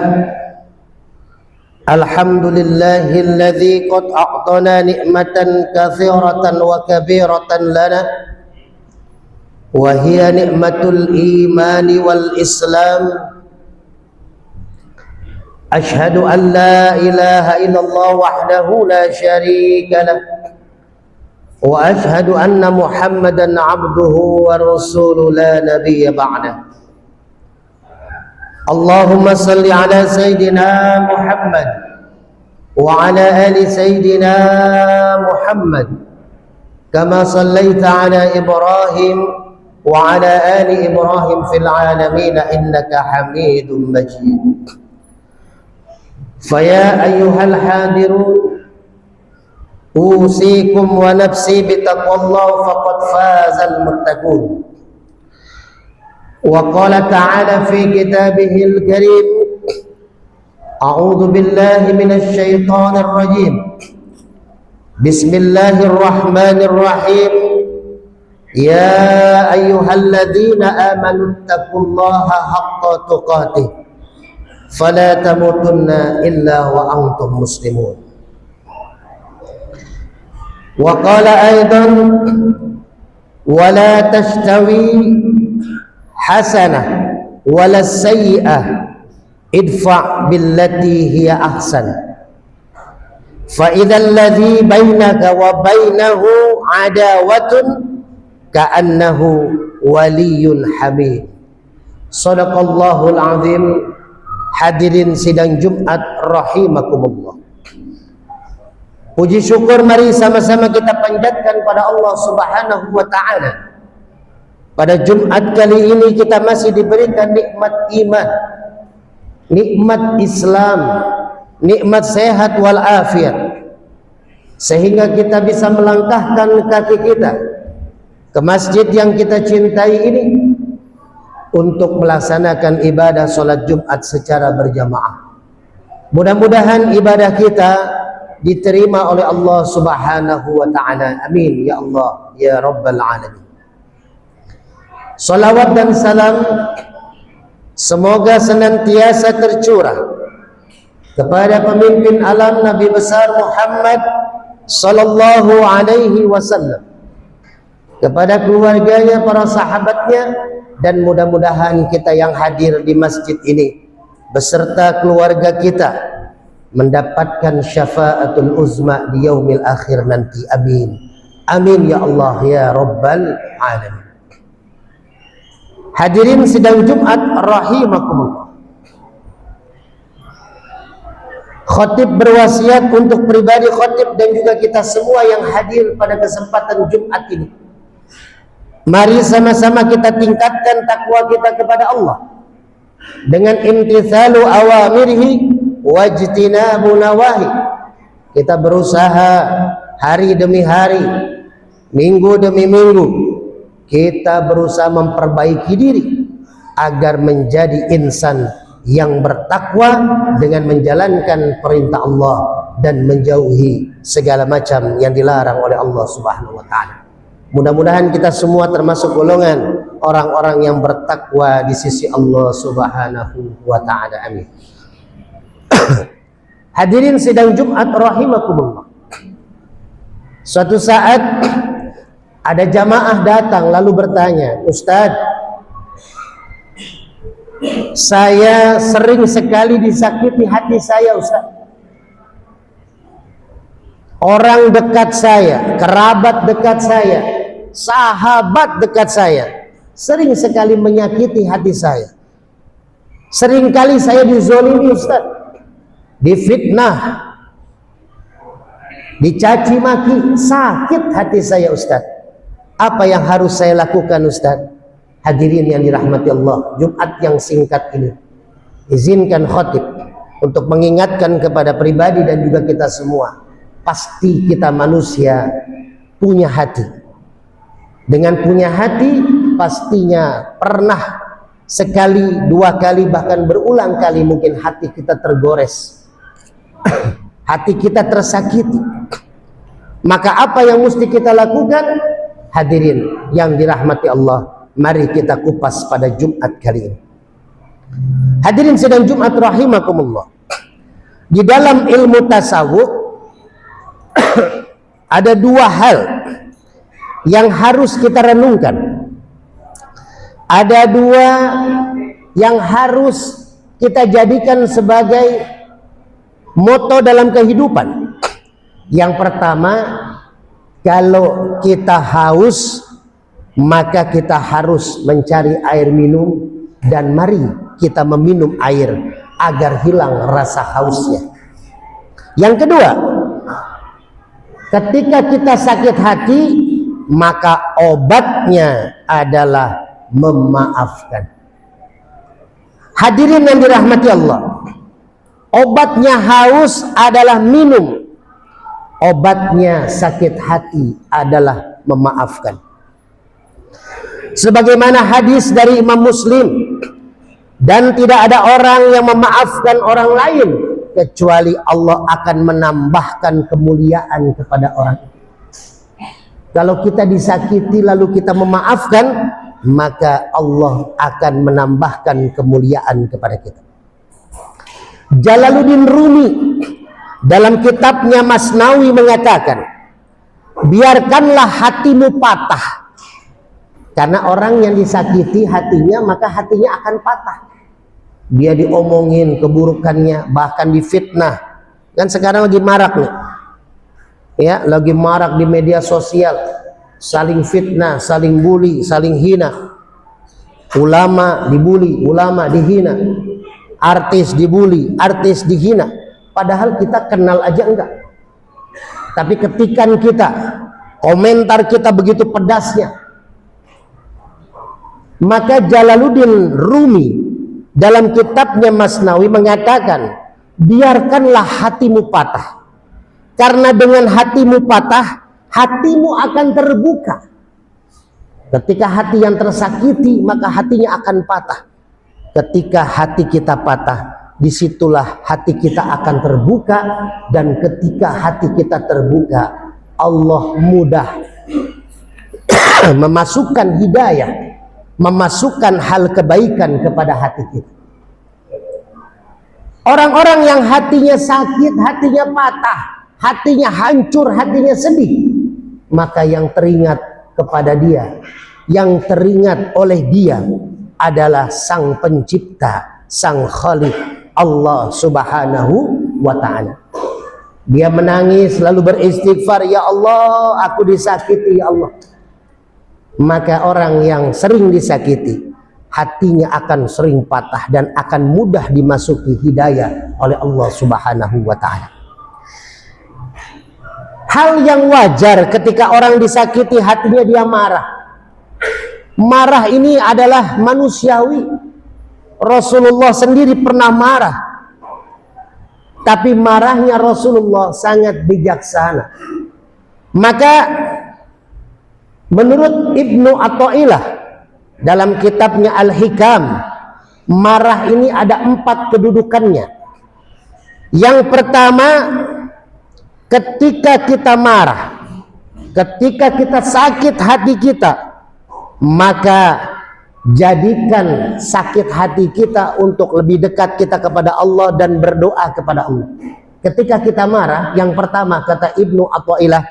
alhamdulillahilladzi qad a'tana ni'matan katsiratan wa kabiratan lana wa hiya ni'matul imani wal islam. Ashhadu an la ilaha illallah wahdahu la syarika lah wa ashhadu anna Muhammadan 'abduhu wa rasuluhu la nabiyya ba'dah. Allahumma salli ala Sayyidina Muhammad wa ala ali Sayyidina Muhammad كما صليت على إبراهيم وعلى آل إبراهيم في العالمين إنك حميد مجيد. فيا أيها الحاضرون أوصيكم ونفسي بتقوى الله فقد فاز المتقون. وقال تعالى في كتابه الكريم أعوذ بالله من الشيطان الرجيم بسم الله الرحمن الرحيم يا أيها الذين آمنوا اتقوا الله حق تقاته فلا تموتن إلا وأنتم مسلمون. وقال أيضا ولا تستوي حسنة ولا السيئة ادفع بالتي هي أحسن فإذا الذي بينك وبينه عداوة كأنه ولي حميد. Sadaqallahul azim. Hadirin sidang Jumat rahimakumullah. Puji syukur mari sama-sama kita panjatkan pada Allah Subhanahu wa taala. Pada Jumat kali ini kita masih diberikan nikmat iman, nikmat Islam, nikmat sehat wal afiat, sehingga kita bisa melangkahkan kaki kita ke masjid yang kita cintai ini untuk melaksanakan ibadah sholat Jumat secara berjamaah. Mudah-mudahan ibadah kita diterima oleh Allah Subhanahu wa ta'ala. Amin ya Allah ya Rabbal Alamin. Salawat dan salam semoga senantiasa tercurah kepada pemimpin alam Nabi besar Muhammad sallallahu alaihi wasallam, kepada keluarganya, para sahabatnya, dan mudah-mudahan kita yang hadir di masjid ini beserta keluarga kita mendapatkan syafaatul uzma di yaumil akhir nanti. Amin. Amin ya Allah ya Rabbal Alamin. Hadirin sidang Jumat rahimakumullah. Khatib berwasiat untuk pribadi khatib dan juga kita semua yang hadir pada kesempatan Jumat ini. Mari sama-sama kita tingkatkan takwa kita kepada Allah dengan imtithalu awamirihi wajtinabu nawahi. Kita berusaha hari demi hari, minggu demi minggu, kita berusaha memperbaiki diri agar menjadi insan yang bertakwa dengan menjalankan perintah Allah dan menjauhi segala macam yang dilarang oleh Allah Subhanahu wa taala. Mudah-mudahan kita semua termasuk golongan orang-orang yang bertakwa di sisi Allah Subhanahu wa taala. Amin. Hadirin sidang Jumat rahimakumullah. Suatu saat ada jamaah datang lalu bertanya, "Ustaz, saya sering sekali disakiti hati saya, Ustaz. Orang dekat saya, kerabat dekat saya, sahabat dekat saya sering sekali menyakiti hati saya. Seringkali saya dizolimi, Ustaz, difitnah, dicaci maki, sakit hati saya, Ustaz. Apa yang harus saya lakukan, Ustaz?" Hadirin yang dirahmati Allah, Jumat yang singkat ini izinkan khatib untuk mengingatkan kepada pribadi dan juga kita semua. Pasti kita manusia punya hati. Dengan punya hati pastinya pernah sekali, dua kali, bahkan berulang kali mungkin hati kita tergores. Hati kita tersakiti. Maka apa yang mesti kita lakukan? Hadirin yang dirahmati Allah, mari kita kupas pada Jumat kali ini. Hadirin sidang Jumat rahimakumullah. Di dalam ilmu tasawuf ada dua hal yang harus kita renungkan. Ada dua yang harus kita jadikan sebagai moto dalam kehidupan. Yang pertama, kalau kita haus, maka kita harus mencari air minum, dan mari kita meminum air agar hilang rasa hausnya. Yang kedua, ketika kita sakit hati, maka obatnya adalah memaafkan. Hadirin yang dirahmati Allah, obatnya haus adalah minum, obatnya sakit hati adalah memaafkan. Sebagaimana hadis dari Imam Muslim, dan tidak ada orang yang memaafkan orang lain kecuali Allah akan menambahkan kemuliaan kepada orang itu. Kalau kita disakiti lalu kita memaafkan, maka Allah akan menambahkan kemuliaan kepada kita. Jalaluddin Rumi dalam kitabnya Masnawi mengatakan, biarkanlah hatimu patah. Karena orang yang disakiti hatinya, maka hatinya akan patah. Dia diomongin keburukannya, bahkan difitnah. Kan sekarang lagi marak nih, ya, lagi marak di media sosial, saling fitnah, saling bully, saling hina. Ulama dibully, ulama dihina. Artis dibully, artis dihina. Padahal kita kenal aja enggak. Tapi ketikan kita, komentar kita begitu pedasnya. Maka Jalaluddin Rumi dalam kitabnya Masnawi mengatakan, biarkanlah hatimu patah. Karena dengan hatimu patah, hatimu akan terbuka. Ketika hati yang tersakiti, maka hatinya akan patah. Ketika hati kita patah, disitulah hati kita akan terbuka. Dan ketika hati kita terbuka, Allah mudah memasukkan hidayah, memasukkan hal kebaikan kepada hati kita. Orang-orang yang hatinya sakit, hatinya patah, hatinya hancur, hatinya sedih, maka yang teringat kepada dia, yang teringat oleh dia adalah Sang Pencipta, Sang Khalik, Allah Subhanahu wa ta'ala. Dia menangis lalu beristighfar, ya Allah, aku disakiti ya Allah. Maka orang yang sering disakiti, hatinya akan sering patah dan akan mudah dimasuki hidayah oleh Allah Subhanahu wa ta'ala. Hal yang wajar ketika orang disakiti, hatinya dia marah. Marah ini adalah manusiawi. Rasulullah sendiri pernah marah. Tapi marahnya Rasulullah sangat bijaksana. Maka menurut Ibnu Athaillah dalam kitabnya Al-Hikam, marah ini ada 4 kedudukannya. Yang pertama, ketika kita marah, ketika kita sakit hati kita, maka jadikan sakit hati kita untuk lebih dekat kita kepada Allah dan berdoa kepada Allah. Ketika kita marah, yang pertama kata Ibnu Athaillah,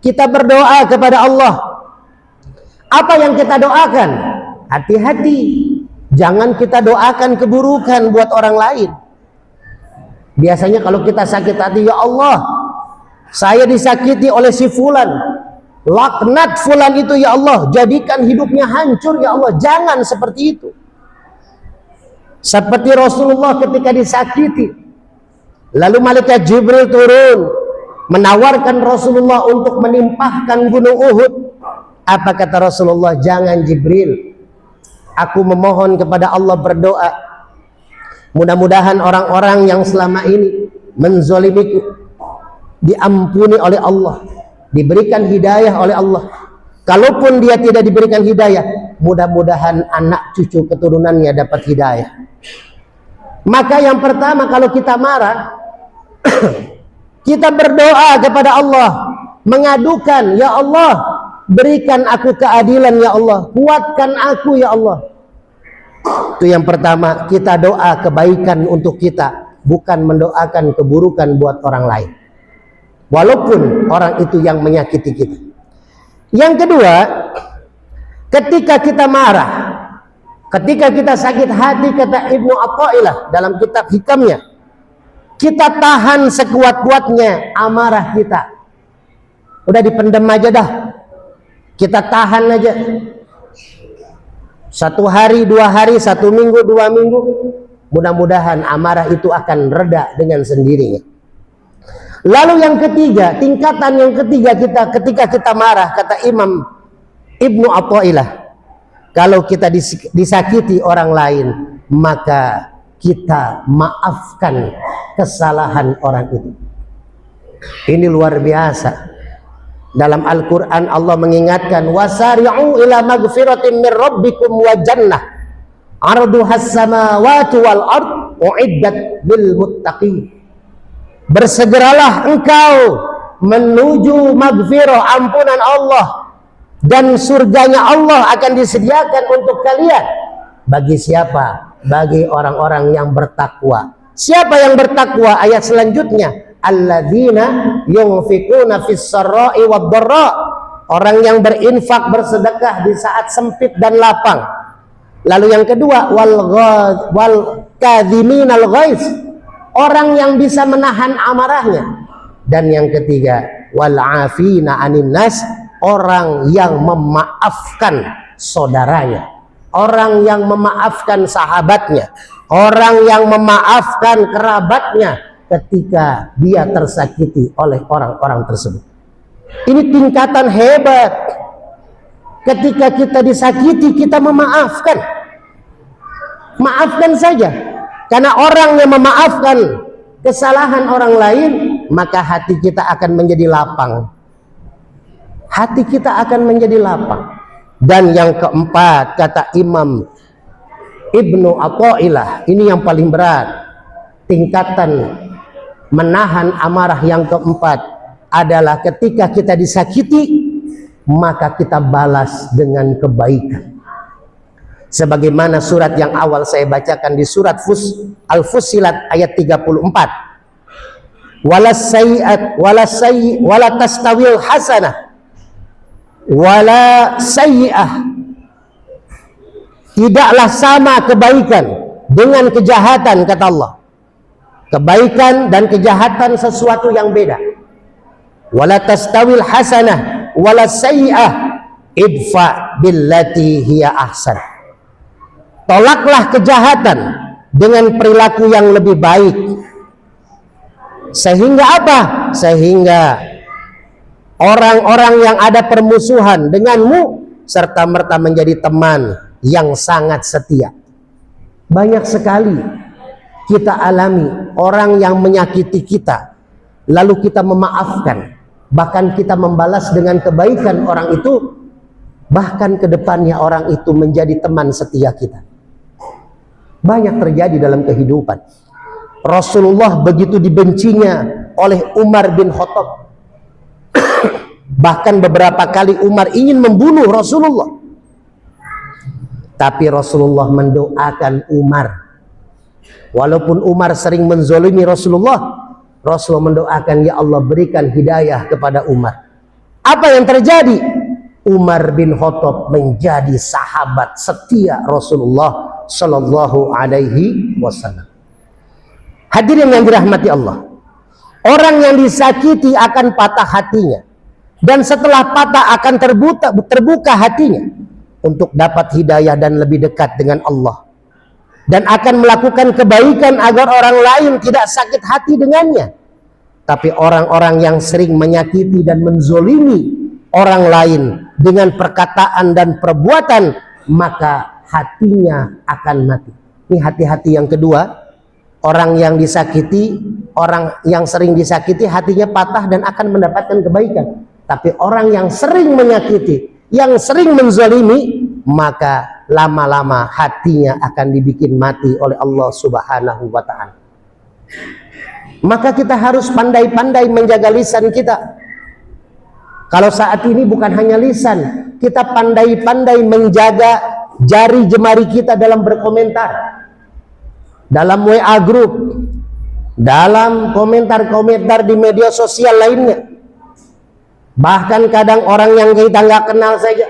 kita berdoa kepada Allah. Apa yang kita doakan? Hati-hati, jangan kita doakan keburukan buat orang lain. Biasanya kalau kita sakit hati, ya Allah, saya disakiti oleh si fulan, laknat fulan itu ya Allah, jadikan hidupnya hancur ya Allah. Jangan seperti itu. Seperti Rasulullah ketika disakiti, lalu malaikat Jibril turun menawarkan Rasulullah untuk menimpahkan gunung Uhud. Apa kata Rasulullah? Jangan Jibril, aku memohon kepada Allah, berdoa, mudah-mudahan orang-orang yang selama ini menzolimiku diampuni oleh Allah, diberikan hidayah oleh Allah. Kalaupun dia tidak diberikan hidayah, mudah-mudahan anak cucu keturunannya dapat hidayah. Maka yang pertama kalau kita marah, kita berdoa kepada Allah, mengadukan, ya Allah, berikan aku keadilan ya Allah, kuatkan aku ya Allah. Itu yang pertama, kita doa kebaikan untuk kita, bukan mendoakan keburukan buat orang lain, walaupun orang itu yang menyakiti kita. Yang kedua, ketika kita marah, ketika kita sakit hati, kata Ibnu Athaillah dalam kitab Hikamnya, kita tahan sekuat-kuatnya amarah kita. Udah dipendam aja dah, kita tahan aja. 1 hari, 2 hari, 1 minggu, 2 minggu, mudah-mudahan amarah itu akan reda dengan sendirinya. Lalu yang ketiga, tingkatan yang ketiga kita ketika kita marah, kata Imam Ibnu Athaillah, kalau kita disakiti orang lain, maka kita maafkan kesalahan orang itu. Ini luar biasa. Dalam Al-Quran Allah mengingatkan, wasari'u ila magfiratin min rabbikum wa jannah arduhas samawati wal ard uiddat lil muttaqin. Bersegeralah engkau menuju magfirah, ampunan Allah, dan surganya Allah akan disediakan untuk kalian. Bagi siapa? Bagi orang-orang yang bertakwa. Siapa yang bertakwa? Ayat selanjutnya, alladzina yunfikuna fis sarra'i wad dharra, orang yang berinfak, bersedekah di saat sempit dan lapang. Lalu yang kedua, wal kadhiminal ghaiz, orang yang bisa menahan amarahnya. Dan yang ketiga, wal afina anin nas, orang yang memaafkan saudaranya, orang yang memaafkan sahabatnya, orang yang memaafkan kerabatnya ketika dia tersakiti oleh orang-orang tersebut. Ini tingkatan hebat. Ketika kita disakiti, kita memaafkan. Maafkan saja. Karena orang yang memaafkan kesalahan orang lain, maka hati kita akan menjadi lapang. Hati kita akan menjadi lapang. Dan yang keempat, kata Imam Ibnu Athaillah, ini yang paling berat. Tingkatan menahan amarah yang keempat adalah ketika kita disakiti, maka kita balas dengan kebaikan. Sebagaimana surat yang awal saya bacakan di surat Al-Fussilat ayat 34. Wala tastawil hasanah wala sayyi'ah. Tidaklah sama kebaikan dengan kejahatan, kata Allah. Kebaikan dan kejahatan sesuatu yang beda. Wala tastawil hasanah wala sayyi'ah idfa billati hiya ahsan. Tolaklah kejahatan dengan perilaku yang lebih baik. Sehingga apa? Sehingga orang-orang yang ada permusuhan denganmu serta merta menjadi teman yang sangat setia. Banyak sekali kita alami orang yang menyakiti kita, lalu kita memaafkan, bahkan kita membalas dengan kebaikan orang itu, bahkan kedepannya orang itu menjadi teman setia kita. Banyak terjadi dalam kehidupan. Rasulullah begitu dibencinya oleh Umar bin Khattab. Bahkan beberapa kali Umar ingin membunuh Rasulullah. Tapi Rasulullah mendoakan Umar. Walaupun Umar sering menzolimi Rasulullah, Rasulullah mendoakan, ya Allah berikan hidayah kepada Umar. Apa yang terjadi? Umar bin Khattab menjadi sahabat setia Rasulullah Sallallahu Alaihi Wasallam. Hadirin yang dirahmati Allah, orang yang disakiti akan patah hatinya, dan setelah patah akan terbuka hatinya untuk dapat hidayah dan lebih dekat dengan Allah, dan akan melakukan kebaikan agar orang lain tidak sakit hati dengannya. Tapi orang-orang yang sering menyakiti dan menzolimi orang lain dengan perkataan dan perbuatan, maka hatinya akan mati. Ini hati-hati yang kedua. Orang yang disakiti, orang yang sering disakiti, hatinya patah dan akan mendapatkan kebaikan. Tapi orang yang sering menyakiti, yang sering menzalimi, maka lama-lama hatinya akan dibikin mati oleh Allah Subhanahu wa Ta'ala. Maka kita harus pandai-pandai menjaga lisan kita. Kalau saat ini bukan hanya lisan, kita pandai-pandai menjaga jari jemari kita dalam berkomentar, dalam WA group, dalam komentar-komentar di media sosial lainnya. Bahkan kadang orang yang kita nggak kenal saja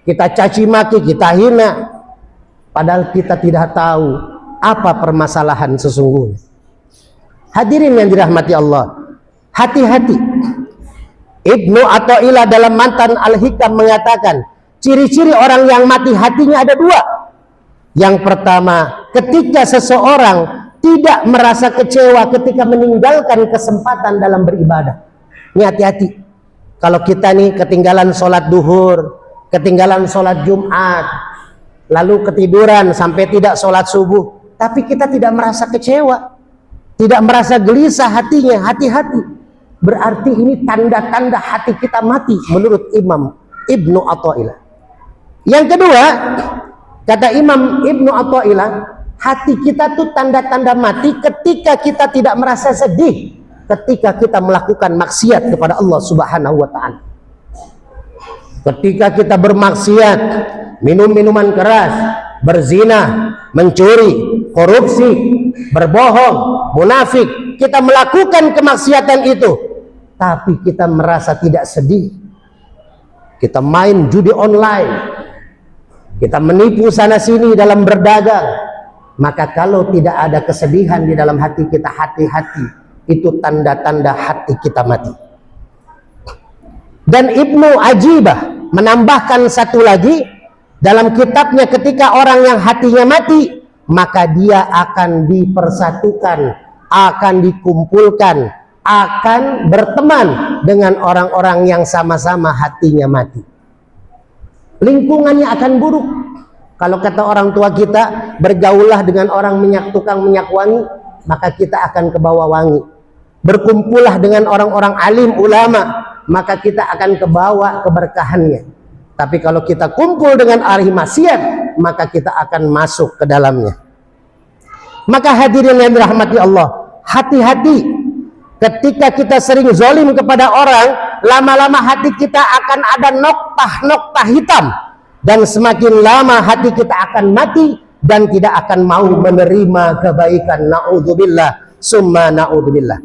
kita caci maki, kita hina, padahal kita tidak tahu apa permasalahan sesungguhnya. Hadirin yang dirahmati Allah, hati-hati. Ibnu Athaillah dalam Matan Al-Hikam mengatakan, ciri-ciri orang yang mati hatinya ada dua. Yang pertama, ketika seseorang tidak merasa kecewa ketika meninggalkan kesempatan dalam beribadah. Ini hati-hati. Kalau kita nih ketinggalan sholat duhur, ketinggalan sholat Jumat, lalu ketiduran sampai tidak sholat subuh, tapi kita tidak merasa kecewa, tidak merasa gelisah hatinya. Hati-hati, berarti ini tanda-tanda hati kita mati menurut Imam Ibnu Athaillah. Yang kedua, kata Imam Ibnu Athaillah, hati kita tuh tanda-tanda mati ketika kita tidak merasa sedih ketika kita melakukan maksiat kepada Allah Subhanahu wa Ta'ala. Ketika kita bermaksiat, minum minuman keras, berzina, mencuri, korupsi, berbohong, munafik, kita melakukan kemaksiatan itu, tapi kita merasa tidak sedih. Kita main judi online, kita menipu sana sini dalam berdagang, maka kalau tidak ada kesedihan di dalam hati kita, hati-hati, itu tanda-tanda hati kita mati. Dan Ibnu Ajibah menambahkan satu lagi dalam kitabnya, ketika orang yang hatinya mati, maka dia akan dipersatukan, akan dikumpulkan, akan berteman dengan orang-orang yang sama-sama hatinya mati. Lingkungannya akan buruk. Kalau kata orang tua kita, bergaullah dengan orang tukang minyak wangi, maka kita akan ke bawah wangi. Berkumpullah dengan orang-orang alim ulama, maka kita akan ke bawah keberkahannya. Tapi kalau kita kumpul dengan ahli maksiat, maka kita akan masuk ke dalamnya. Maka hadirin yang dirahmati Allah, hati-hati ketika kita sering zalim kepada orang, lama-lama hati kita akan ada noktah-noktah hitam, dan semakin lama hati kita akan mati dan tidak akan mau menerima kebaikan. Na'udzubillah summa na'udzubillah.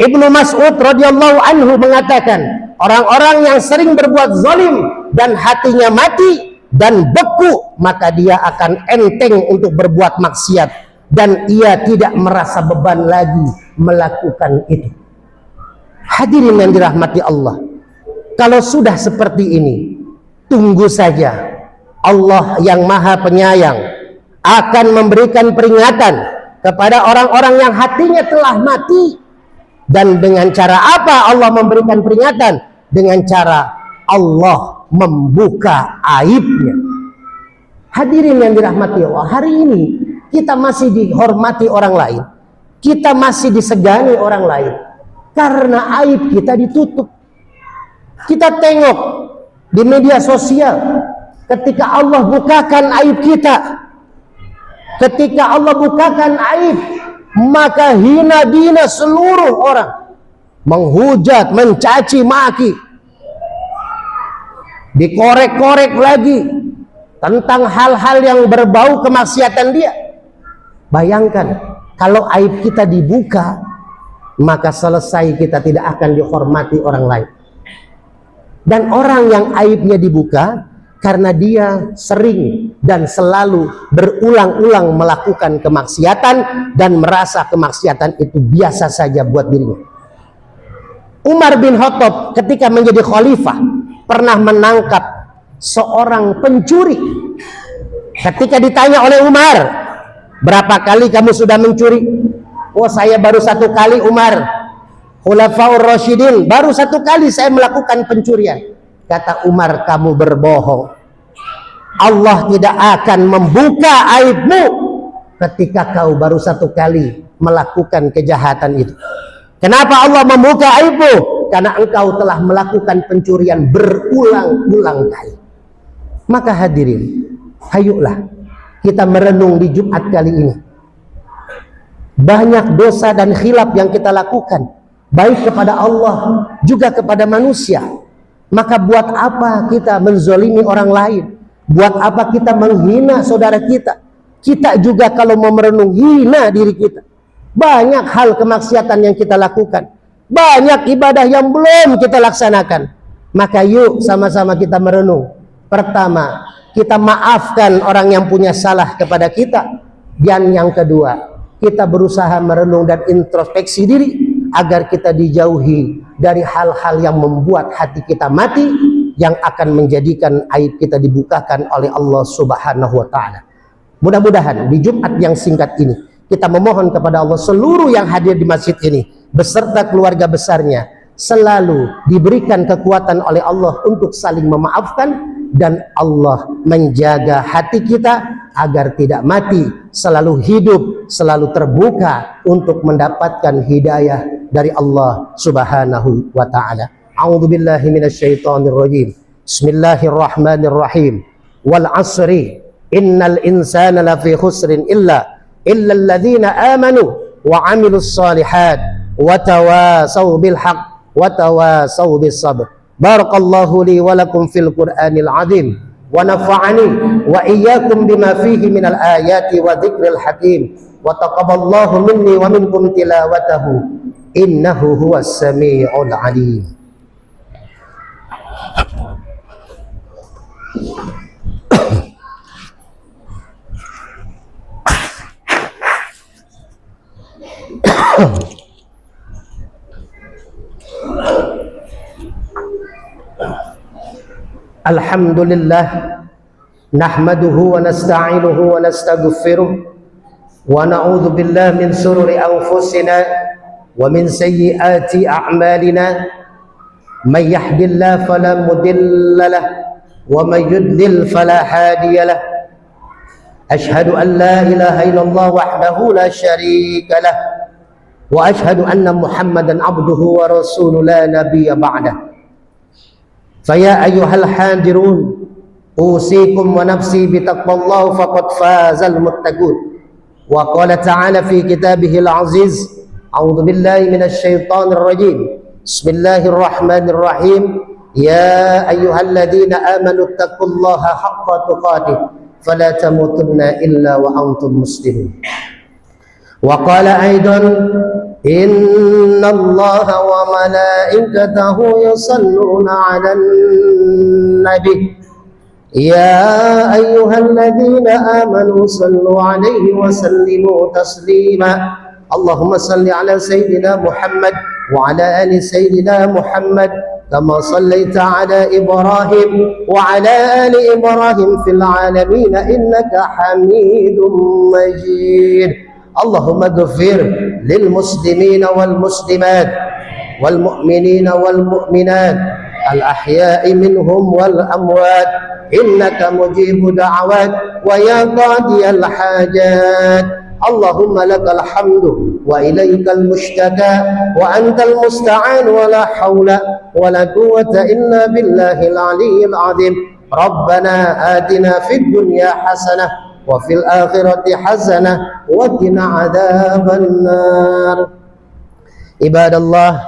Ibnu Mas'ud radhiyallahu anhu mengatakan, orang-orang yang sering berbuat zalim dan hatinya mati dan beku, maka dia akan enteng untuk berbuat maksiat dan ia tidak merasa beban lagi melakukan itu. Hadirin yang dirahmati Allah, kalau sudah seperti ini, tunggu saja, Allah yang Maha Penyayang akan memberikan peringatan kepada orang-orang yang hatinya telah mati. Dan dengan cara apa Allah memberikan peringatan? Dengan cara Allah membuka aibnya. Hadirin yang dirahmati Allah, hari ini kita masih dihormati orang lain, kita masih disegani orang lain karena aib kita ditutup. Kita tengok di media sosial, ketika Allah bukakan aib kita, ketika Allah bukakan aib, maka hina bina seluruh orang, menghujat, mencaci maki, dikorek-korek lagi tentang hal-hal yang berbau kemaksiatan dia. Bayangkan kalau aib kita dibuka, maka selesai, kita tidak akan dihormati orang lain. Dan orang yang aibnya dibuka karena dia sering dan selalu berulang-ulang melakukan kemaksiatan dan merasa kemaksiatan itu biasa saja buat dirinya. Umar bin Khattab ketika menjadi khalifah pernah menangkap seorang pencuri. Ketika ditanya oleh Umar, berapa kali kamu sudah mencuri? Oh, saya baru 1 kali, Umar. Khulafaur Rasyidin, baru 1 kali saya melakukan pencurian. Kata Umar, kamu berbohong. Allah tidak akan membuka aibmu ketika kau baru 1 kali melakukan kejahatan itu. Kenapa Allah membuka aibmu? Karena engkau telah melakukan pencurian berulang-ulang kali. Maka hadirin, hayuklah kita merenung di Jumat kali ini. Banyak dosa dan khilaf yang kita lakukan, baik kepada Allah juga kepada manusia. Maka buat apa kita menzolimi orang lain? Buat apa kita menghina saudara kita? Kita juga kalau mau merenung, hina diri kita. Banyak hal kemaksiatan yang kita lakukan, banyak ibadah yang belum kita laksanakan. Maka yuk sama-sama kita merenung. Pertama, kita maafkan orang yang punya salah kepada kita. Dan yang kedua, kita berusaha merenung dan introspeksi diri agar kita dijauhi dari hal-hal yang membuat hati kita mati, yang akan menjadikan aib kita dibukakan oleh Allah Subhanahu wa Ta'ala. Mudah-mudahan di Jumat yang singkat ini kita memohon kepada Allah, seluruh yang hadir di masjid ini beserta keluarga besarnya selalu diberikan kekuatan oleh Allah untuk saling memaafkan dan Allah menjaga hati kita agar tidak mati, selalu hidup, selalu terbuka untuk mendapatkan hidayah dari Allah Subhanahu wa taala. A'udzubillahi minasyaitonir rajim. Bismillahirrahmanirrahim. Wal 'asri innal insana lafi khusrin illa alladzina amanu wa 'amilus shalihat wa tawasaw bil haqq wa tawasaw bis sabr. Barakallahu li wa lakum fil Qur'anil 'azim wa nafa'ani wa iyyakum bima fihi minal ayati wa dzikril hakim wa taqabbalallahu minni wa minkum tilawatahu innahu huwas samiul 'alim. Alhamdulillah nahmaduhu wa nasta'inuhu wa nastaghfiruh wa na'udzu billahi min shururi anfusina wa min sayyiati a'malina may yahdihillahu fala mudilla lahu wa may yudlil fala hadiya lahu ashhadu an la ilaha illallah wahdahu la syarika lahu wa ashhadu anna Muhammadan abduhu wa rasuluhu la nabiyya ba'dahu. فيا أيها الحاضرون أوصيكم ونفسي بتقوى الله فقد فاز المتقون. وقال تعالى في كتابه العزيز أعوذ بالله من الشيطان الرجيم بسم الله الرحمن الرحيم يا أيها الذين آمنوا اتقوا الله حق تقاته فلا تموتن إلا وأنتم مسلمون. وقال أيضا إن الله وملائكته يصلون على النبي يا أيها الذين آمنوا صلوا عليه وسلموا تسليما. اللهم صل على سيدنا محمد وعلى آل سيدنا محمد كما صليت على إبراهيم وعلى آل إبراهيم في العالمين إنك حميد مجيد. اللهم اغفر للمسلمين والمسلمات والمؤمنين والمؤمنات الأحياء منهم والأموات إنك مجيب دعوات ويا قاضي الحاجات. اللهم لك الحمد وإليك المشتكى وأنت المستعان ولا حول ولا قوة إلا بالله العلي العظيم. ربنا آتنا في الدنيا حسنة وفي الآخرة حسنة وقنا عذاب النار. عباد الله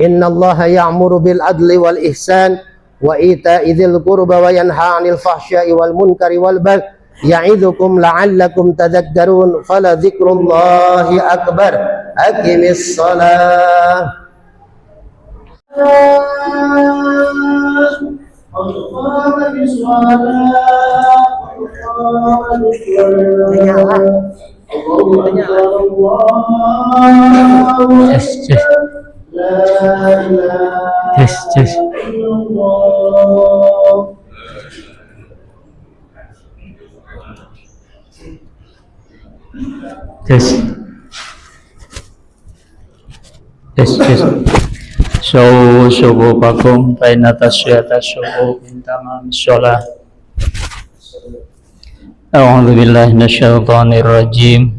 إن الله يأمر بالعدل والإحسان وإيتاء ذي القربى وينهى عن الفحشاء والمنكر والبغي يعظكم لعلكم تذكرون. فلذكر الله أكبر. أقم الصلاة. سووا صفوفكم فإن تسوية الصفوف من تمام الصلاة. أعوذ بالله من الشيطان الرجيم.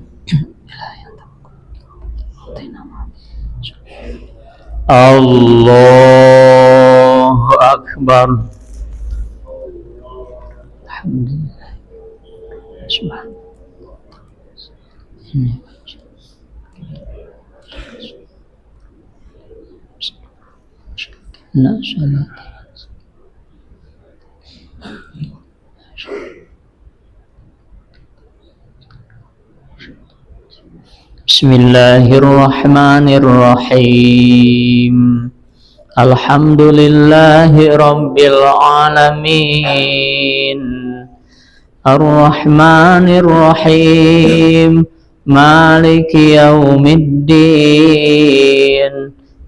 الله أكبر. الحمد لله. سبحان الله. بسم الله الرحمن الرحيم. الحمد لله رب العالمين الرحمن الرحيم مالك يوم الدين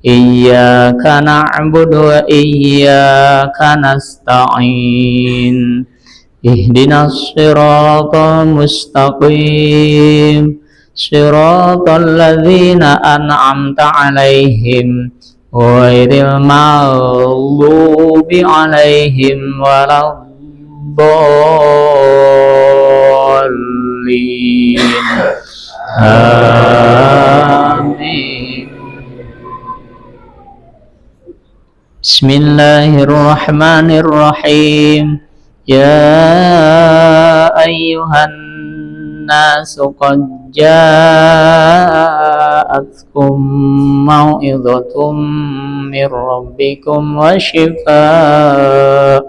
إياك نعبد وإياك نستعين اهدنا الصراط المستقيم صراط الذين أنعمت عليهم غير المغضوب عليهم ولا الضالين آمين. بسم الله الرحمن الرحيم. يا أيها الناس قد جاءتكم موعظة من ربكم وشفاء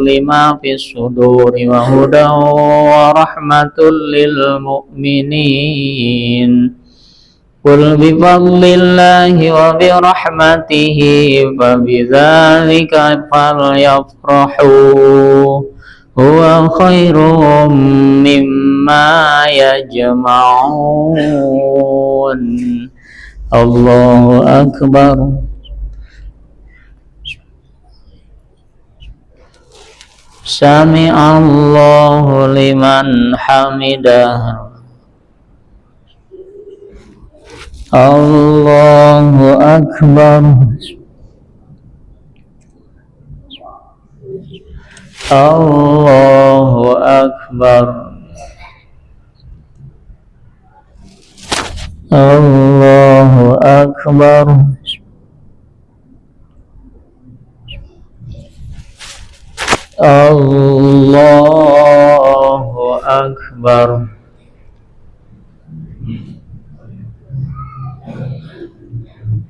لما في الصدور وهدى ورحمة للمؤمنين. قل بفضل الله وبرحمته فبذلك فليفرحوا هو خير مما يجمعون. الله أكبر. سمع الله لمن حمده. الله أكبر. الله أكبر. الله أكبر. الله أكبر.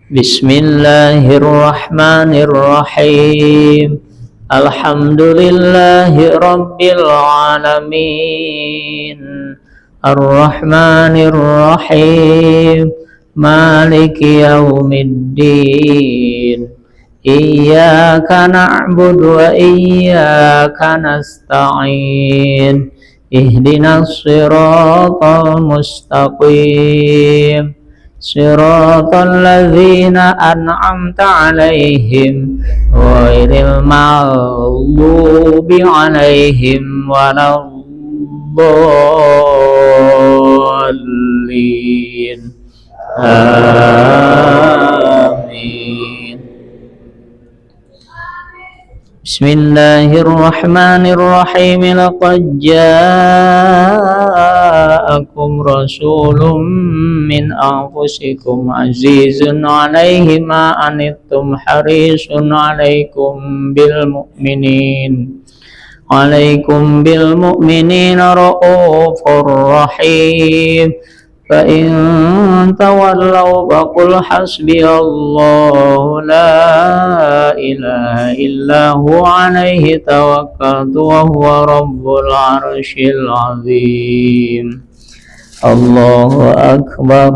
بسم الله الرحمن الرحيم. الحمد لله رب العالمين. الرحمن الرحيم. مالك يوم الدين. إياك نعبد وإياك نستعين. اهدنا الصراط المستقيم. صراط الذين أنعمت عليهم غير المغضوب عليهم ولا الضالين. آمين. بسم الله الرحمن الرحيم. لقد جاءكم رسول من أنفسكم عزيز عليه ما عنتم حريص عليكم بالمؤمنين رؤوف رحيم. فإن تولوا فقل حسبي الله لا إله إلا هو عليه توكلت وهو رب العرش العظيم. الله أكبر.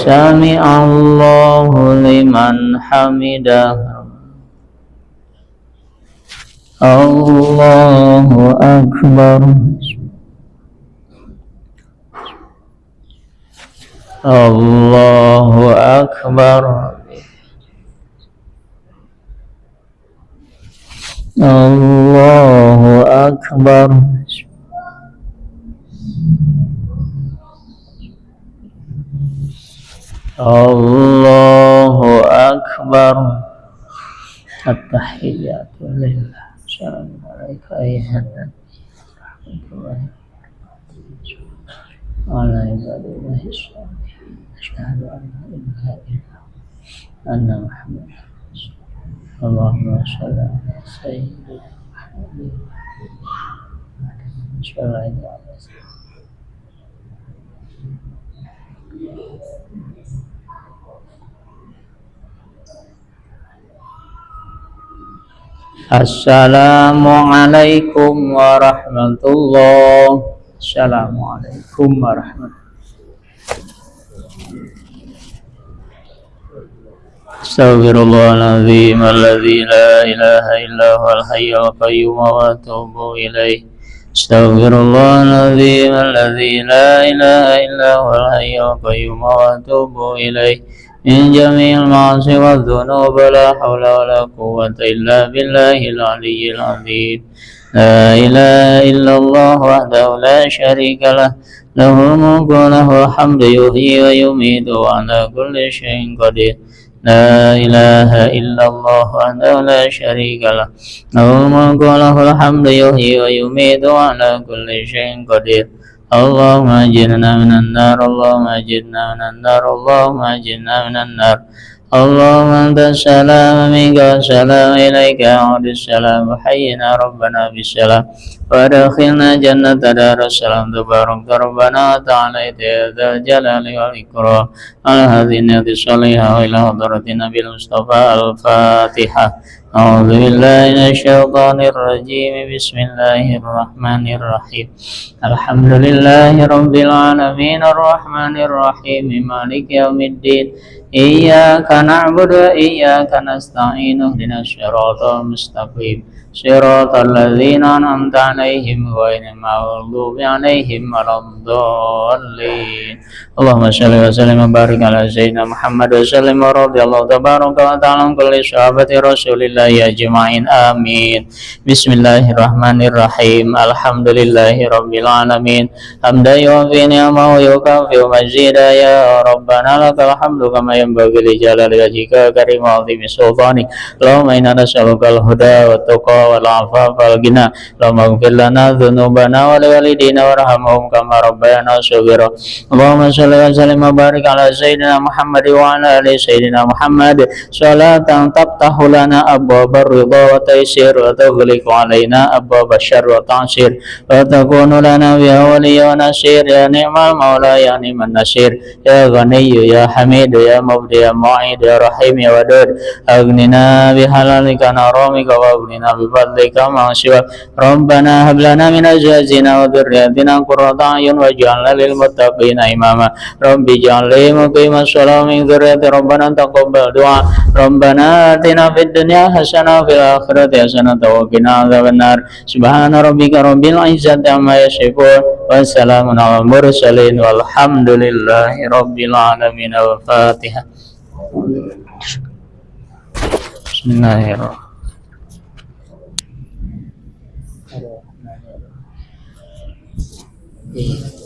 سمع الله لمن حمده. الله أكبر. الله أكبر. الله أكبر. الله أكبر. التحيات لله. السلام عليك أيها النبي ورحمة الله وعلى عباد الله الصالحين. أشهد أن لا إله إلا الله أن محمدا رسول الله. اللهم صل على سيدنا محمد وعلى آله وصحبه. Assalamualaikum warahmatullahi. Assalamualaikum warahmatullahi. Astaghfirullahaladzim alladzi la ilaha illa huwal hayyul qayyum wa atubu ilaih. Astaghfirullahaladzim alladzi la ilaha illa huwal hayyul qayyum wa atubu ilaih. Min jami'il ma'asi wa dhunub la hawla wa la quwwata illa billahil aliyyil azim. لا إله إلا الله وحده لا شريك له له الملك وله الحمد يحيي ويميت وعلى كل شيء قدير لا إله إلا الله وحده لا شريك له له الملك وله الحمد يحيي ويميت وعلى كل شيء قدير اللهم أجرنا من النار اللهم أجرنا من النار اللهم أجرنا من النار اللهم أنت السلام منك والسلام إليك يعود السلام حينا ربنا بالسلام وأدخلنا جنة دار السلام تبارك ربنا وتعالى يا ذا الجلال والإكرام على هذه النية الصالحة وإلى حضرة النبي المصطفى الفاتحة أعوذ بالله من الشيطان الرجيم بسم الله الرحمن الرحيم الحمد لله رب العالمين الرحمن الرحيم مالك يوم الدين إياك نعبد وإياك نستعين اهدنا الصراط المستقيم صراط الذين أنعمت عليهم غير المغضوب عليهم ولا الضالين اللهم صل وسلم وبارك على سيدنا محمد وسلم ورضي الله تبارك وتعالى عن كل صحابة رسول الله أجمعين آمين بسم الله الرحمن الرحيم الحمد لله رب العالمين حمدا يوفي نعمه ويكافئ مزيدا يا ربنا لك الحمد كما ينبغي لجلال وجهك وكريم عظيم سلطانك اللهم إنا نسألك الهدى والتقى والعفاف والغنى اللهم اغفر لنا ذنوبنا ولوالدينا وارحمهم كما ربيانا صغيرا اللهم صل وسلم وبارك على سيدنا محمد وعلى آل سيدنا محمد صلاة تفتح لنا أبواب الرضا والتيسير وتغلق علينا أبواب الشر والتعسير وتكون لنا بها ولي ونصير يا نعم المولى يا نعم النصير يا غني يا حميد يا مبدي يا معيد يا رحيم يا ودود أغننا بحلالك عن حرامك واغننا بفضلك عن سواك ربنا هب لنا من أزواجنا وذرياتنا قرة أعين واجعلنا للمتقين إماما رب اجعل لي مقيم الصلاة من ذريتي ربنا تقبل دعاء ربنا آتنا في الدنيا حسنة وفي الآخرة حسنة وقنا عذاب النار سبحان ربك رب العزة عما يصفون والسلام على المرسلين والحمد لله رب العالمين والفاتحة بسم الله الرحمن الرحيم